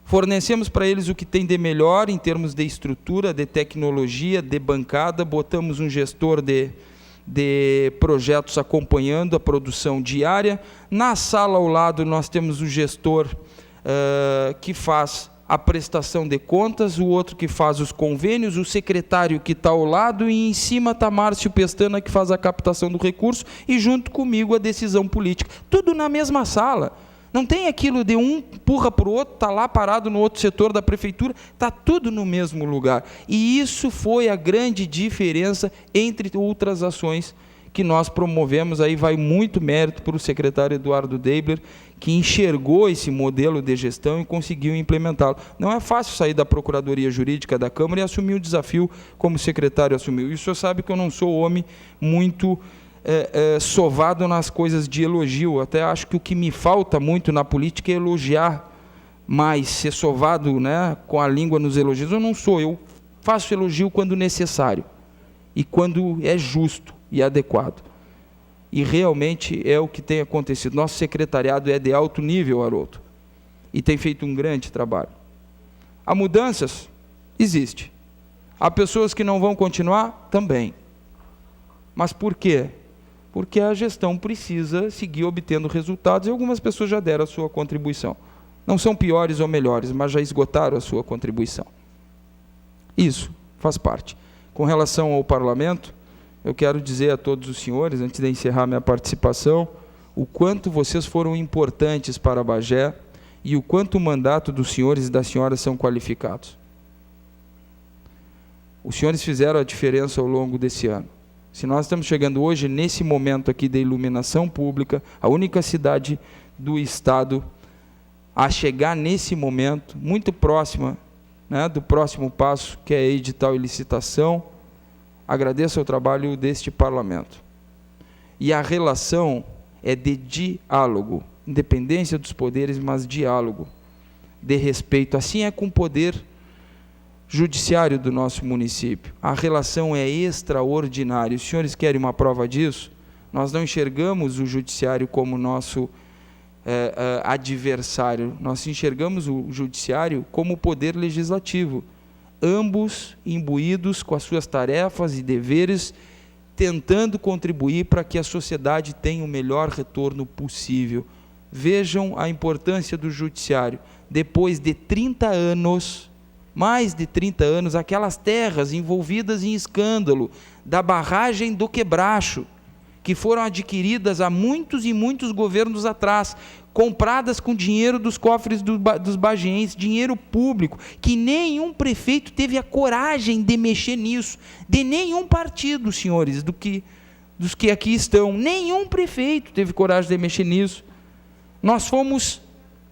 Fornecemos para eles o que tem de melhor em termos de estrutura, de tecnologia, de bancada, botamos um gestor de projetos acompanhando a produção diária. Na sala ao lado nós temos o gestor que faz a prestação de contas, o outro que faz os convênios, o secretário que está ao lado, e em cima está Márcio Pestana, que faz a captação do recurso, e junto comigo a decisão política. Tudo na mesma sala. Não tem aquilo de um empurra para o outro, está lá parado no outro setor da prefeitura, está tudo no mesmo lugar. E isso foi a grande diferença entre outras ações que nós promovemos. Aí vai muito mérito para o secretário Eduardo Deibler, que enxergou esse modelo de gestão e conseguiu implementá-lo. Não é fácil sair da Procuradoria Jurídica da Câmara e assumir o desafio como o secretário assumiu. E o senhor sabe que eu não sou homem muito sovado nas coisas de elogio. Até acho que o que me falta muito na política é elogiar mais, ser sovado, né, com a língua nos elogios. Eu não sou, eu faço elogio quando necessário e quando é justo e adequado. E realmente é o que tem acontecido. Nosso secretariado é de alto nível, Haroldo, e tem feito um grande trabalho. Há mudanças? Existe. Há pessoas que não vão continuar? Também. Mas por quê? Porque a gestão precisa seguir obtendo resultados e algumas pessoas já deram a sua contribuição. Não são piores ou melhores, mas já esgotaram a sua contribuição. Isso faz parte. Com relação ao parlamento, eu quero dizer a todos os senhores, antes de encerrar minha participação, o quanto vocês foram importantes para Bagé e o quanto o mandato dos senhores e das senhoras são qualificados. Os senhores fizeram a diferença ao longo desse ano. Se nós estamos chegando hoje, nesse momento aqui da iluminação pública, a única cidade do Estado a chegar nesse momento, muito próxima, né, do próximo passo, que é edital e licitação, agradeço ao trabalho deste parlamento. E a relação é de diálogo, independência dos poderes, mas diálogo, de respeito. Assim é com o poder judiciário do nosso município. A relação é extraordinária. Os senhores querem uma prova disso? Nós não enxergamos o judiciário como nosso adversário. Nós enxergamos o judiciário como o poder legislativo. Ambos imbuídos com as suas tarefas e deveres, tentando contribuir para que a sociedade tenha o melhor retorno possível. Vejam a importância do judiciário. Depois de 30 anos, mais de 30 anos, aquelas terras envolvidas em escândalo da barragem do Quebracho, que foram adquiridas há muitos e muitos governos atrás, compradas com dinheiro dos cofres dos bagienses, dinheiro público, que nenhum prefeito teve a coragem de mexer nisso, de nenhum partido, senhores, dos que aqui estão, nenhum prefeito teve coragem de mexer nisso. Nós fomos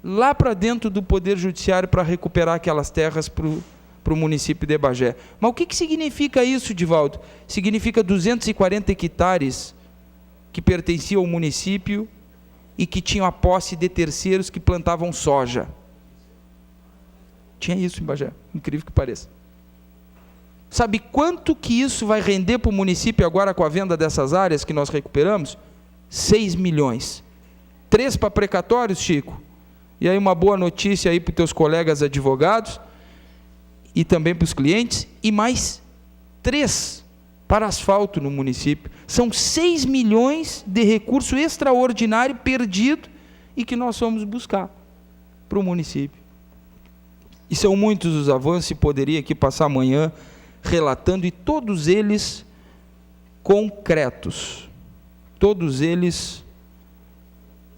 lá para dentro do Poder Judiciário para recuperar aquelas terras para o município de Bagé. Mas o que significa isso, Divaldo? Significa 240 hectares que pertenciam ao município e que tinham a posse de terceiros que plantavam soja. Tinha isso em Bagé, incrível que pareça. Sabe quanto que isso vai render para o município agora com a venda dessas áreas que nós recuperamos? 6 milhões. 3 para precatórios, Chico. E aí uma boa notícia aí para os teus colegas advogados e também para os clientes, e mais 3 para asfalto no município. São 6 milhões de recurso extraordinário perdido e que nós vamos buscar para o município. E são muitos os avanços, e poderia aqui passar amanhã relatando, e todos eles concretos, todos eles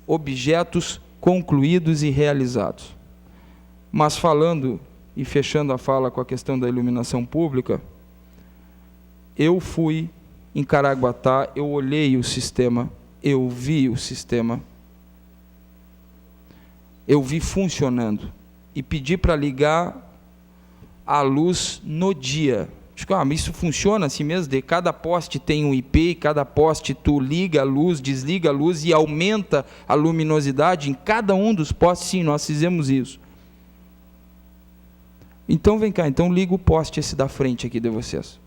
objetos concluídos e realizados. Mas falando e fechando a fala com a questão da iluminação pública, eu fui em Caraguatá, eu olhei o sistema, eu vi o sistema, eu vi funcionando e pedi para ligar a luz no dia. Mas isso funciona assim mesmo? De cada poste tem um IP, cada poste tu liga a luz, desliga a luz e aumenta a luminosidade em cada um dos postes? Sim, nós fizemos isso. Então vem cá, então liga o poste esse da frente aqui de vocês.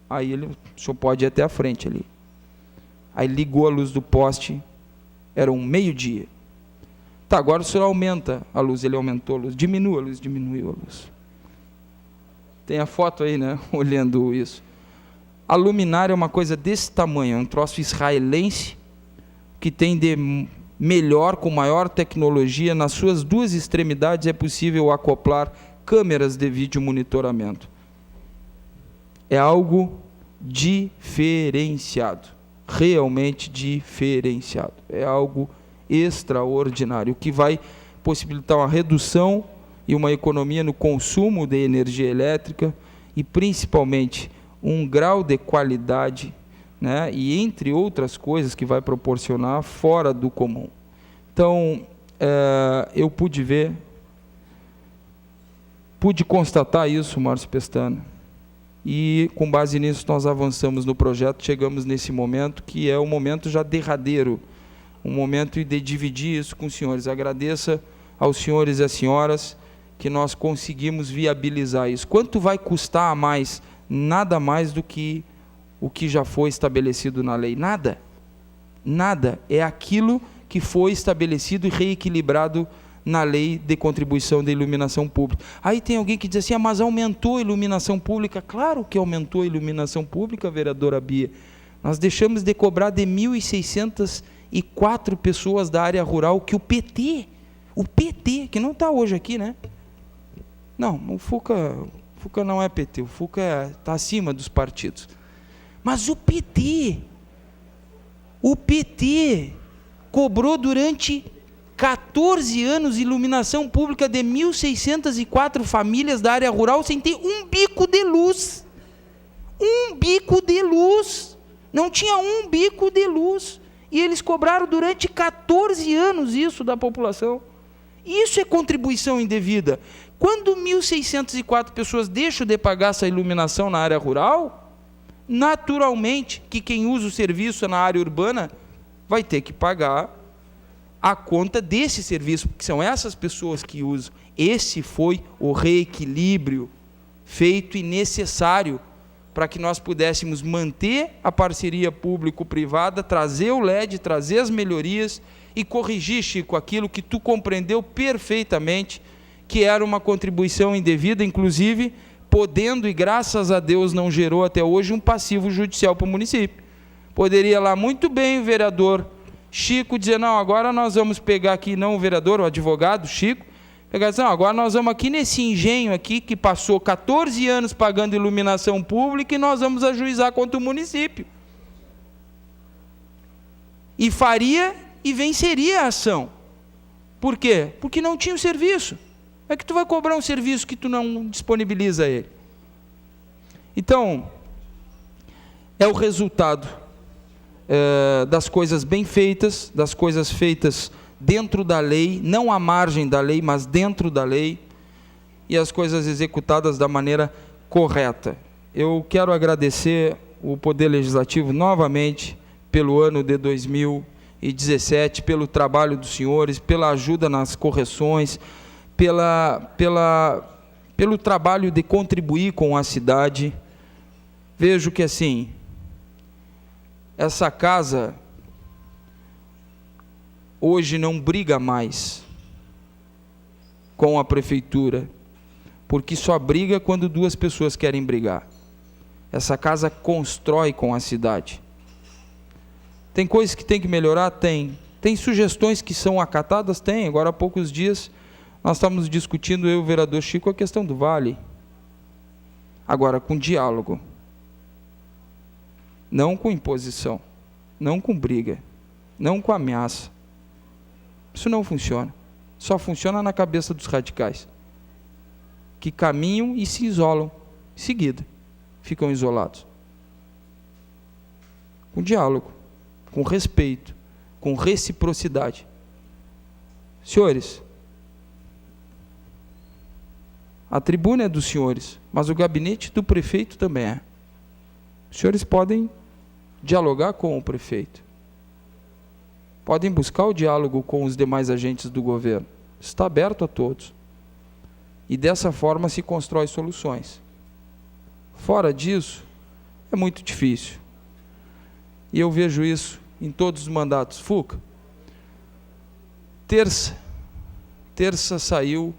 Aí o senhor pode ir até a frente ali. Aí ligou a luz do poste, era 12:00. Tá, agora o senhor aumenta a luz, ele aumentou a luz, diminui a luz, diminuiu a luz. Tem a foto aí, né, olhando isso. A luminária é uma coisa desse tamanho, é um troço israelense, que tem de melhor, com maior tecnologia, nas suas duas extremidades é possível acoplar câmeras de vídeo monitoramento. É algo diferenciado, realmente diferenciado. É algo extraordinário, que vai possibilitar uma redução e uma economia no consumo de energia elétrica e, principalmente, um grau de qualidade, né, e entre outras coisas que vai proporcionar fora do comum. Então, eu pude ver, pude constatar isso, Márcio Pestana, e, com base nisso, nós avançamos no projeto, chegamos nesse momento, que é o momento já derradeiro, um momento de dividir isso com os senhores. Agradeça aos senhores e às senhoras que nós conseguimos viabilizar isso. Quanto vai custar a mais? Nada mais do que o que já foi estabelecido na lei. Nada. Nada. É aquilo que foi estabelecido e reequilibrado na lei de contribuição de iluminação pública. Aí tem alguém que diz assim, mas aumentou a iluminação pública. Claro que aumentou a iluminação pública, vereadora Bia. Nós deixamos de cobrar de 1.604 pessoas da área rural que o PT, que não está hoje aqui, né? Não, o Fuca não é PT, o Fuca está acima dos partidos. Mas o PT cobrou durante 14 anos iluminação pública de 1.604 famílias da área rural sem ter um bico de luz. Um bico de luz. Não tinha um bico de luz. E eles cobraram durante 14 anos isso da população. Isso é contribuição indevida. Quando 1.604 pessoas deixam de pagar essa iluminação na área rural, naturalmente que quem usa o serviço na área urbana vai ter que pagar a conta desse serviço, porque são essas pessoas que usam. Esse foi o reequilíbrio feito e necessário para que nós pudéssemos manter a parceria público-privada, trazer o LED, trazer as melhorias e corrigir, Chico, aquilo que tu compreendeu perfeitamente, que era uma contribuição indevida, inclusive podendo, e graças a Deus não gerou até hoje, um passivo judicial para o município. Poderia lá muito bem o vereador Chico dizer, não, agora nós vamos pegar aqui, não o vereador, o advogado Chico, pegar e dizer, não, agora nós vamos aqui nesse engenho aqui, que passou 14 anos pagando iluminação pública, e nós vamos ajuizar contra o município. E faria e venceria a ação. Por quê? Porque não tinha o serviço. É que tu vai cobrar um serviço que tu não disponibiliza ele. Então, é o resultado das coisas bem feitas, das coisas feitas dentro da lei, não à margem da lei, mas dentro da lei, e as coisas executadas da maneira correta. Eu quero agradecer o Poder Legislativo novamente pelo ano de 2017, pelo trabalho dos senhores, pela ajuda nas correções, pelo trabalho de contribuir com a cidade. Vejo que assim, essa casa hoje não briga mais com a prefeitura, porque só briga quando duas pessoas querem brigar. Essa casa constrói com a cidade. Tem coisas que tem que melhorar? Tem. Tem sugestões que são acatadas? Tem. Agora há poucos dias nós estávamos discutindo, eu e o vereador Chico, a questão do vale. Agora, com diálogo. Não com imposição, não com briga, não com ameaça. Isso não funciona. Só funciona na cabeça dos radicais, que caminham e se isolam. Em seguida, ficam isolados. Com diálogo, com respeito, com reciprocidade. Senhores, a tribuna é dos senhores, mas o gabinete do prefeito também é. Os senhores podem dialogar com o prefeito. Podem buscar o diálogo com os demais agentes do governo. Está aberto a todos. E dessa forma se constrói soluções. Fora disso, é muito difícil. E eu vejo isso em todos os mandatos. Fuca, terça saiu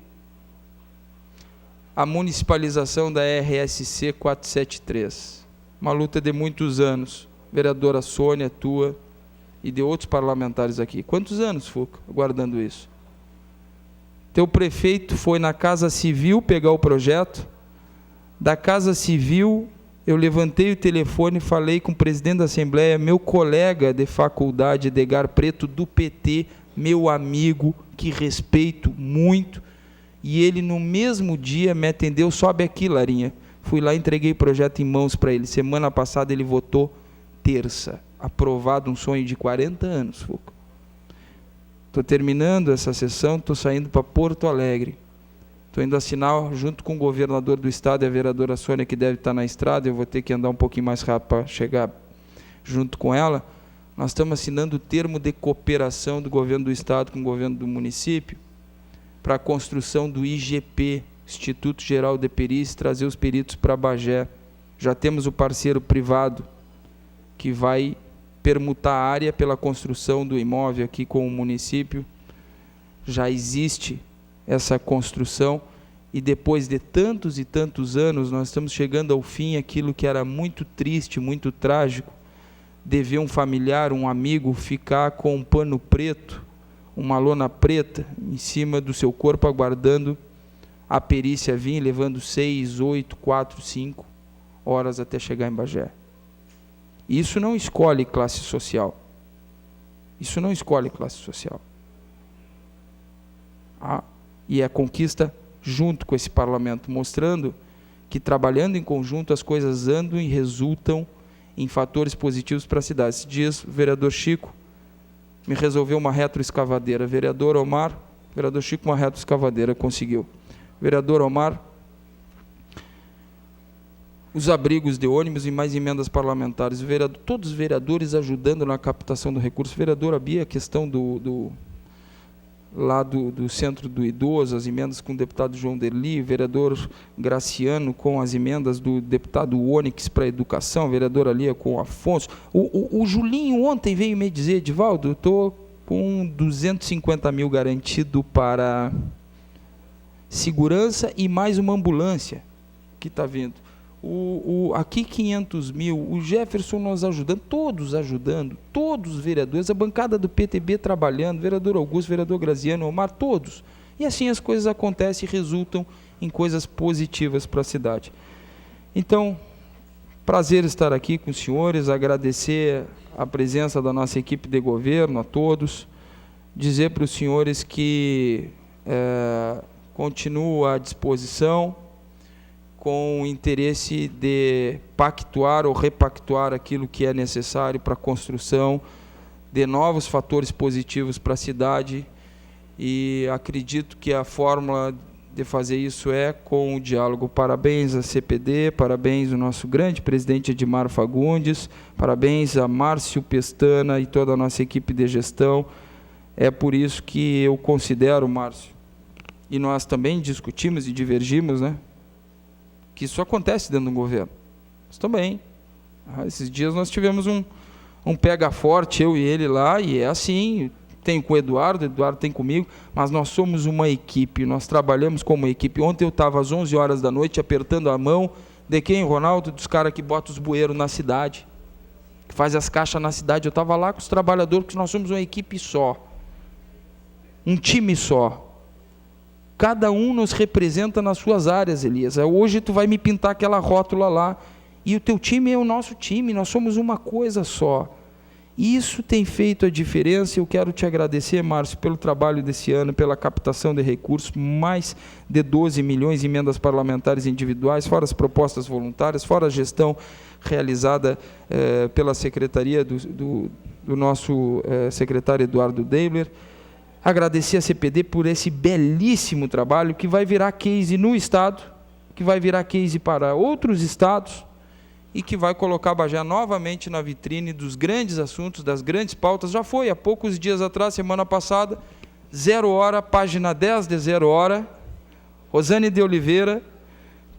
a municipalização da RSC 473. Uma luta de muitos anos. Vereadora Sônia, tua e de outros parlamentares aqui. Quantos anos, Fuca, aguardando isso? Teu prefeito foi na Casa Civil pegar o projeto. Da Casa Civil, eu levantei o telefone e falei com o presidente da Assembleia, meu colega de faculdade, Edgar Preto, do PT, meu amigo, que respeito muito, e ele no mesmo dia me atendeu, sobe aqui, Larinha. Fui lá e entreguei o projeto em mãos para ele. Semana passada ele votou terça. Aprovado, um sonho de 40 anos, Fuca. Estou terminando essa sessão, estou saindo para Porto Alegre. Estou indo assinar junto com o governador do estado e a vereadora Sônia, que deve estar na estrada, eu vou ter que andar um pouquinho mais rápido para chegar junto com ela. Nós estamos assinando o termo de cooperação do governo do estado com o governo do município para a construção do IGP, Instituto Geral de Perícia, trazer os peritos para Bagé. Já temos o parceiro privado que vai permutar a área pela construção do imóvel aqui com o município. Já existe essa construção e depois de tantos e tantos anos nós estamos chegando ao fim, aquilo que era muito triste, muito trágico, de ver um familiar, um amigo ficar com um pano preto, uma lona preta em cima do seu corpo, aguardando a perícia vir, levando 6, 8, 4, 5 horas até chegar em Bagé. Isso não escolhe classe social. Isso não escolhe classe social. E é conquista junto com esse parlamento, mostrando que trabalhando em conjunto as coisas andam e resultam em fatores positivos para a cidade. Esses dias o vereador Chico me resolveu uma retroescavadeira. Vereador Omar, vereador Chico, uma retroescavadeira, conseguiu. Vereador Omar, os abrigos de ônibus e mais emendas parlamentares. Todos os vereadores ajudando na captação do recurso. Vereadora Bia, a questão do Centro do Idoso, as emendas com o deputado João Derli, vereador Graciano com as emendas do deputado Onyx para a educação, vereadora Lia com o Afonso. O Julinho ontem veio me dizer, Edivaldo, eu estou com 250 mil garantido para segurança e mais uma ambulância que está vindo. Aqui 500 mil, o Jefferson nos ajudando, todos os vereadores, a bancada do PTB trabalhando, vereador Augusto, vereador Graziano, Omar, todos. E assim as coisas acontecem e resultam em coisas positivas para a cidade. Então, prazer estar aqui com os senhores, agradecer a presença da nossa equipe de governo, a todos, dizer para os senhores que continuo à disposição, com o interesse de pactuar ou repactuar aquilo que é necessário para a construção de novos fatores positivos para a cidade, e acredito que a fórmula de fazer isso é com o diálogo. Parabéns à CPD, parabéns ao nosso grande presidente Edmar Fagundes, parabéns a Márcio Pestana e toda a nossa equipe de gestão. É por isso que eu considero, Márcio, e nós também discutimos e divergimos, né, que isso acontece dentro do governo. Mas também, esses dias nós tivemos um pega forte, eu e ele lá, e é assim, tem com o Eduardo tem comigo, mas nós somos uma equipe, nós trabalhamos como equipe. Ontem eu estava às 11 horas da noite apertando a mão de quem, Ronaldo? Dos caras que botam os bueiros na cidade, que faz as caixas na cidade. Eu estava lá com os trabalhadores, porque nós somos uma equipe só, um time só. Cada um nos representa nas suas áreas, Elias. Hoje tu vai me pintar aquela rótula lá, e o teu time é o nosso time, nós somos uma coisa só. Isso tem feito a diferença. Eu quero te agradecer, Márcio, pelo trabalho desse ano, pela captação de recursos, mais de 12 milhões em emendas parlamentares individuais, fora as propostas voluntárias, fora a gestão realizada pela secretaria do nosso secretário Eduardo Deibler. Agradecer a CPD por esse belíssimo trabalho que vai virar case no Estado, que vai virar case para outros estados e que vai colocar Bagé novamente na vitrine dos grandes assuntos, das grandes pautas. Já foi, há poucos dias atrás, semana passada, 0 hora, página 10 de 0 hora, Rosane de Oliveira,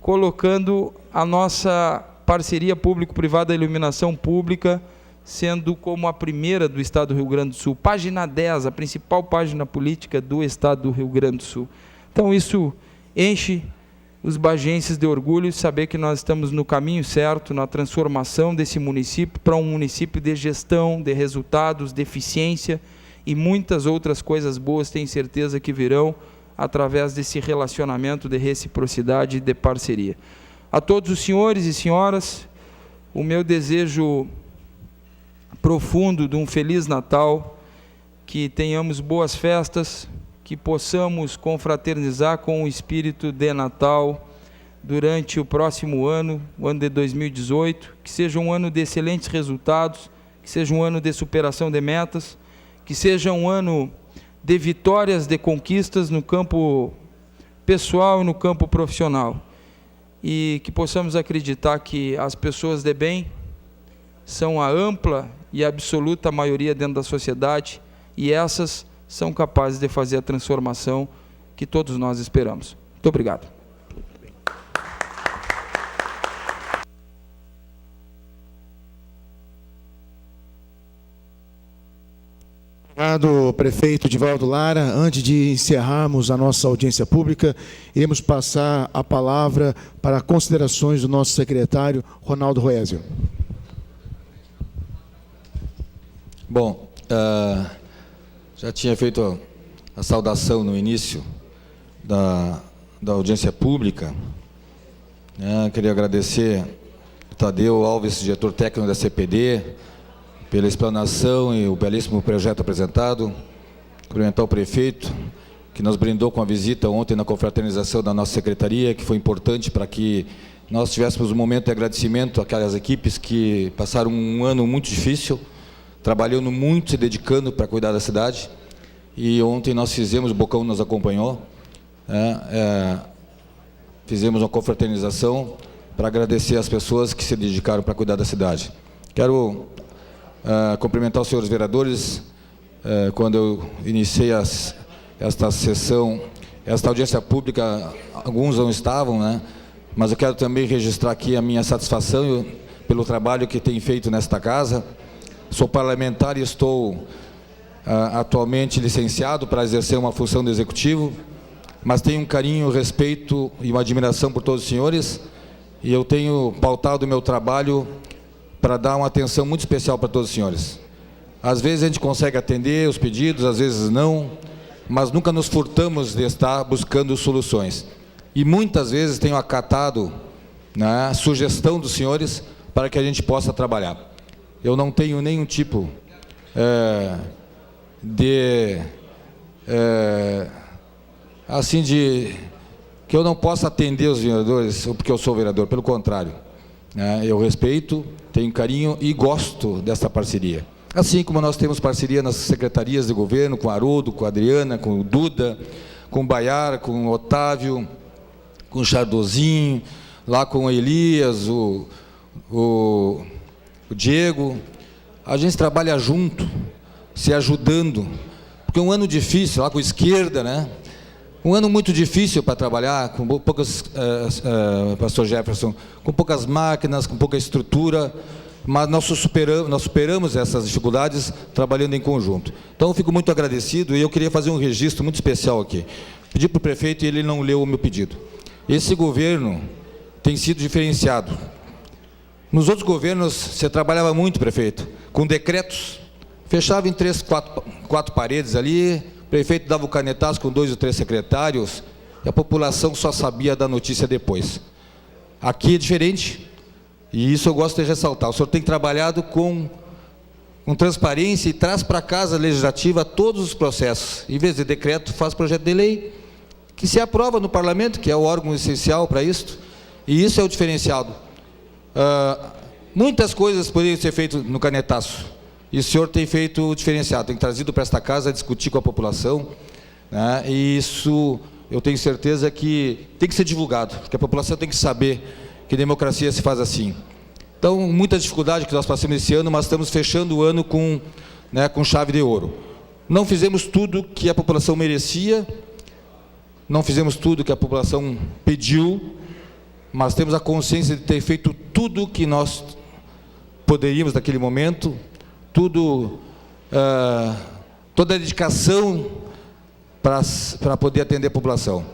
colocando a nossa parceria público-privada da iluminação pública, sendo como a primeira do estado do Rio Grande do Sul. Página 10, a principal página política do estado do Rio Grande do Sul. Então isso enche os bagenses de orgulho de saber que nós estamos no caminho certo, na transformação desse município para um município de gestão, de resultados, de eficiência e muitas outras coisas boas, tenho certeza que virão através desse relacionamento de reciprocidade e de parceria. A todos os senhores e senhoras, o meu desejo profundo de um Feliz Natal, que tenhamos boas festas, que possamos confraternizar com o espírito de Natal durante o próximo ano, o ano de 2018, que seja um ano de excelentes resultados, que seja um ano de superação de metas, que seja um ano de vitórias, de conquistas no campo pessoal e no campo profissional. E que possamos acreditar que as pessoas de bem são a ampla e absoluta maioria dentro da sociedade, e essas são capazes de fazer a transformação que todos nós esperamos. Muito obrigado. Obrigado, prefeito Divaldo Lara. Antes de encerrarmos a nossa audiência pública, iremos passar a palavra para considerações do nosso secretário, Ronaldo Roésio. Bom, já tinha feito a saudação no início da audiência pública. Queria agradecer o Tadeu Alves, diretor técnico da CPD, pela explanação e o belíssimo projeto apresentado. Cumprimentar o prefeito, que nos brindou com a visita ontem na confraternização da nossa secretaria, que foi importante para que nós tivéssemos um momento de agradecimento àquelas equipes que passaram um ano muito difícil, trabalhando muito, se dedicando para cuidar da cidade. E ontem nós fizemos, o Bocão nos acompanhou, fizemos uma confraternização para agradecer as pessoas que se dedicaram para cuidar da cidade. Quero cumprimentar os senhores vereadores. Quando eu iniciei esta sessão, esta audiência pública, alguns não estavam, mas eu quero também registrar aqui a minha satisfação pelo trabalho que tem feito nesta casa. Sou parlamentar e estou atualmente licenciado para exercer uma função do Executivo, mas tenho um carinho, respeito e uma admiração por todos os senhores, e eu tenho pautado o meu trabalho para dar uma atenção muito especial para todos os senhores. Às vezes a gente consegue atender os pedidos, às vezes não, mas nunca nos furtamos de estar buscando soluções. E muitas vezes tenho acatado a sugestão dos senhores para que a gente possa trabalhar. Eu não tenho nenhum tipo que eu não possa atender os vereadores porque eu sou vereador, pelo contrário. Eu respeito, tenho carinho e gosto dessa parceria. Assim como nós temos parceria nas secretarias de governo, com o Haroldo, com a Adriana, com o Duda, com o Baiar, com o Otávio, com o Chardozinho, lá com o Elias, o Diego. A gente trabalha junto, se ajudando, porque é um ano difícil, lá com a esquerda, um ano muito difícil para trabalhar, com poucas, pastor Jefferson, com poucas máquinas, com pouca estrutura, mas nós superamos essas dificuldades trabalhando em conjunto. Então, eu fico muito agradecido e eu queria fazer um registro muito especial aqui. Pedi para o prefeito e ele não leu o meu pedido. Esse governo tem sido diferenciado. Nos outros governos, você trabalhava muito, prefeito, com decretos, fechava em 3, 4 paredes ali, o prefeito dava o canetaço com 2 ou 3 secretários, e a população só sabia da notícia depois. Aqui é diferente, e isso eu gosto de ressaltar. O senhor tem trabalhado com transparência e traz para a Casa Legislativa todos os processos. Em vez de decreto, faz projeto de lei, que se aprova no Parlamento, que é o órgão essencial para isso, e isso é o diferenciado. Muitas coisas poderiam ser feitas no canetaço, e o senhor tem feito o diferenciado, tem trazido para esta casa a discutir com a população, e isso eu tenho certeza que tem que ser divulgado, porque a população tem que saber que democracia se faz assim. Então, muita dificuldade que nós passamos esse ano, mas estamos fechando o ano com chave de ouro. Não fizemos tudo que a população merecia, não fizemos tudo que a população pediu, mas temos a consciência de ter feito tudo que nós poderíamos naquele momento, toda a dedicação para poder atender a população.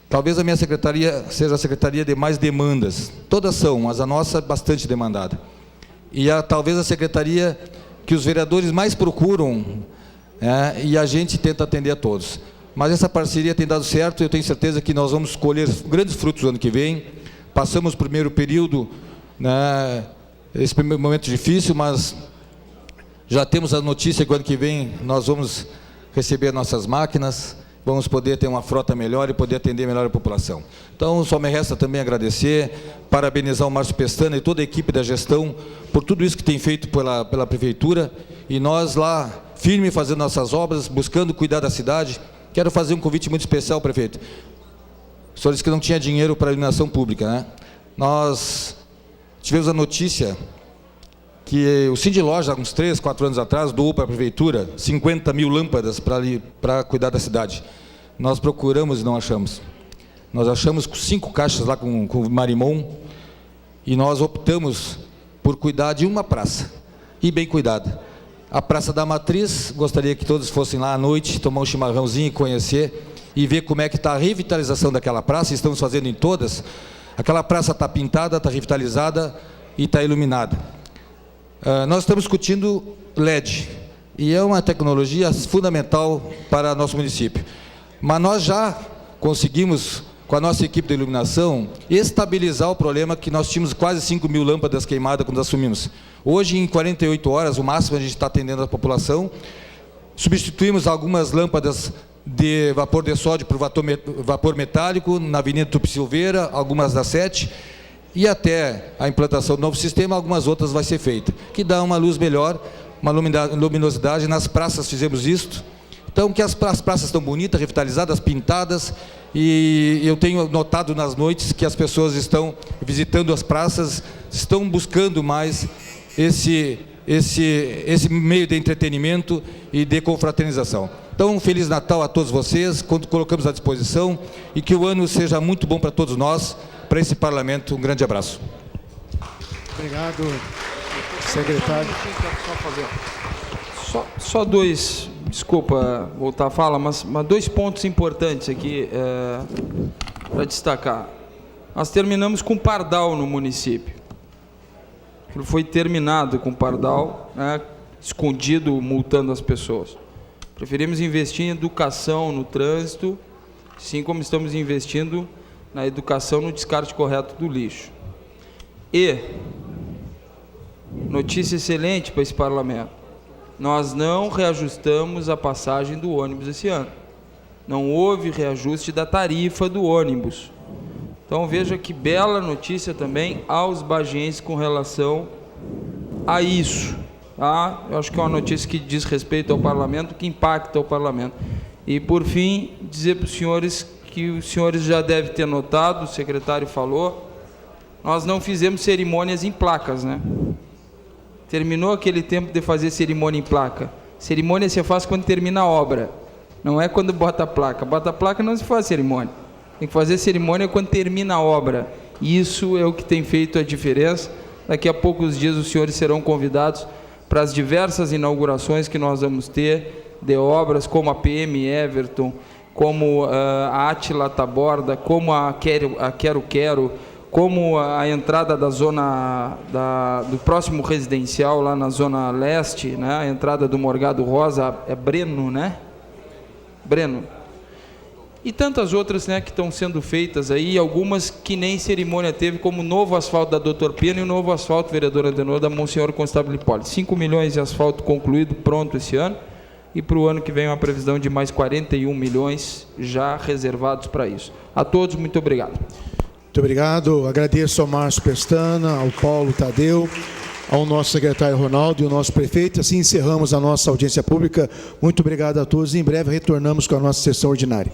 Talvez a minha secretaria seja a secretaria de mais demandas, todas são, mas a nossa é bastante demandada. E talvez a secretaria que os vereadores mais procuram, e a gente tenta atender a todos. Mas essa parceria tem dado certo, eu tenho certeza que nós vamos colher grandes frutos no ano que vem. Passamos o primeiro período, esse primeiro momento difícil, mas já temos a notícia que o ano que vem nós vamos receber nossas máquinas, vamos poder ter uma frota melhor e poder atender melhor a população. Então, só me resta também agradecer, parabenizar o Márcio Pestana e toda a equipe da gestão por tudo isso que tem feito pela Prefeitura, e nós lá, firme fazendo nossas obras, buscando cuidar da cidade. Quero fazer um convite muito especial, prefeito. O senhor disse que não tinha dinheiro para a iluminação pública, né? Nós tivemos a notícia que o Cindy Loja, há uns 3, 4 anos atrás, doou para a prefeitura 50 mil lâmpadas para cuidar da cidade. Nós procuramos e não achamos. Nós achamos 5 caixas lá com o Marimon e nós optamos por cuidar de uma praça, e bem cuidada. A Praça da Matriz, gostaria que todos fossem lá à noite, tomar um chimarrãozinho e conhecer, e ver como é que está a revitalização daquela praça. Estamos fazendo em todas. Aquela praça está pintada, está revitalizada e está iluminada. Nós estamos discutindo LED, e é uma tecnologia fundamental para nosso município. Mas nós já conseguimos, com a nossa equipe de iluminação, estabilizar o problema que nós tínhamos quase 5 mil lâmpadas queimadas quando assumimos. Hoje, em 48 horas, o máximo a gente está atendendo a população. Substituímos algumas lâmpadas de vapor de sódio por vapor metálico na Avenida Tupi Silveira, algumas das 7, e até a implantação do novo sistema, algumas outras vai ser feita, que dá uma luz melhor, uma luminosidade. Nas praças fizemos isto. Então, que as praças estão bonitas, revitalizadas, pintadas, e eu tenho notado nas noites que as pessoas estão visitando as praças, estão buscando mais esse meio de entretenimento e de confraternização. Então, um Feliz Natal a todos vocês, quando colocamos à disposição, e que o ano seja muito bom para todos nós, para esse parlamento. Um grande abraço. Obrigado, secretário. Só dois, desculpa voltar a fala, mas 2 pontos importantes aqui para destacar. Nós terminamos com pardal no município. Foi terminado com pardal, né, escondido, multando as pessoas. Preferimos investir em educação no trânsito, assim como estamos investindo na educação no descarte correto do lixo. E, notícia excelente para esse parlamento, nós não reajustamos a passagem do ônibus esse ano. Não houve reajuste da tarifa do ônibus. Então veja que bela notícia também aos bagienses com relação a isso. Tá? Eu acho que é uma notícia que diz respeito ao parlamento, que impacta o parlamento. E por fim, dizer para os senhores que os senhores já devem ter notado, o secretário falou, nós não fizemos cerimônias em placas, né? Terminou aquele tempo de fazer cerimônia em placa. Cerimônia se faz quando termina a obra, não é quando bota a placa. Bota a placa não se faz cerimônia. Tem que fazer cerimônia quando termina a obra. E isso é o que tem feito a diferença. Daqui a poucos dias os senhores serão convidados para as diversas inaugurações que nós vamos ter de obras como a PM Everton, como a Átila Taborda, como a Quero Quero, como a entrada da zona do próximo residencial lá na zona leste, né? A entrada do Morgado Rosa, é Breno, né? Breno. E tantas outras, né, que estão sendo feitas aí, algumas que nem cerimônia teve, como o novo asfalto da Dr. Pena e o novo asfalto, vereador Antenor, da Monsenhor Constable Hipólito. 5 milhões de asfalto concluído, pronto esse ano, e para o ano que vem uma previsão de mais 41 milhões já reservados para isso. A todos, muito obrigado. Muito obrigado. Agradeço ao Márcio Pestana, ao Paulo Tadeu, ao nosso secretário Ronaldo e ao nosso prefeito. Assim encerramos a nossa audiência pública. Muito obrigado a todos. Em breve retornamos com a nossa sessão ordinária.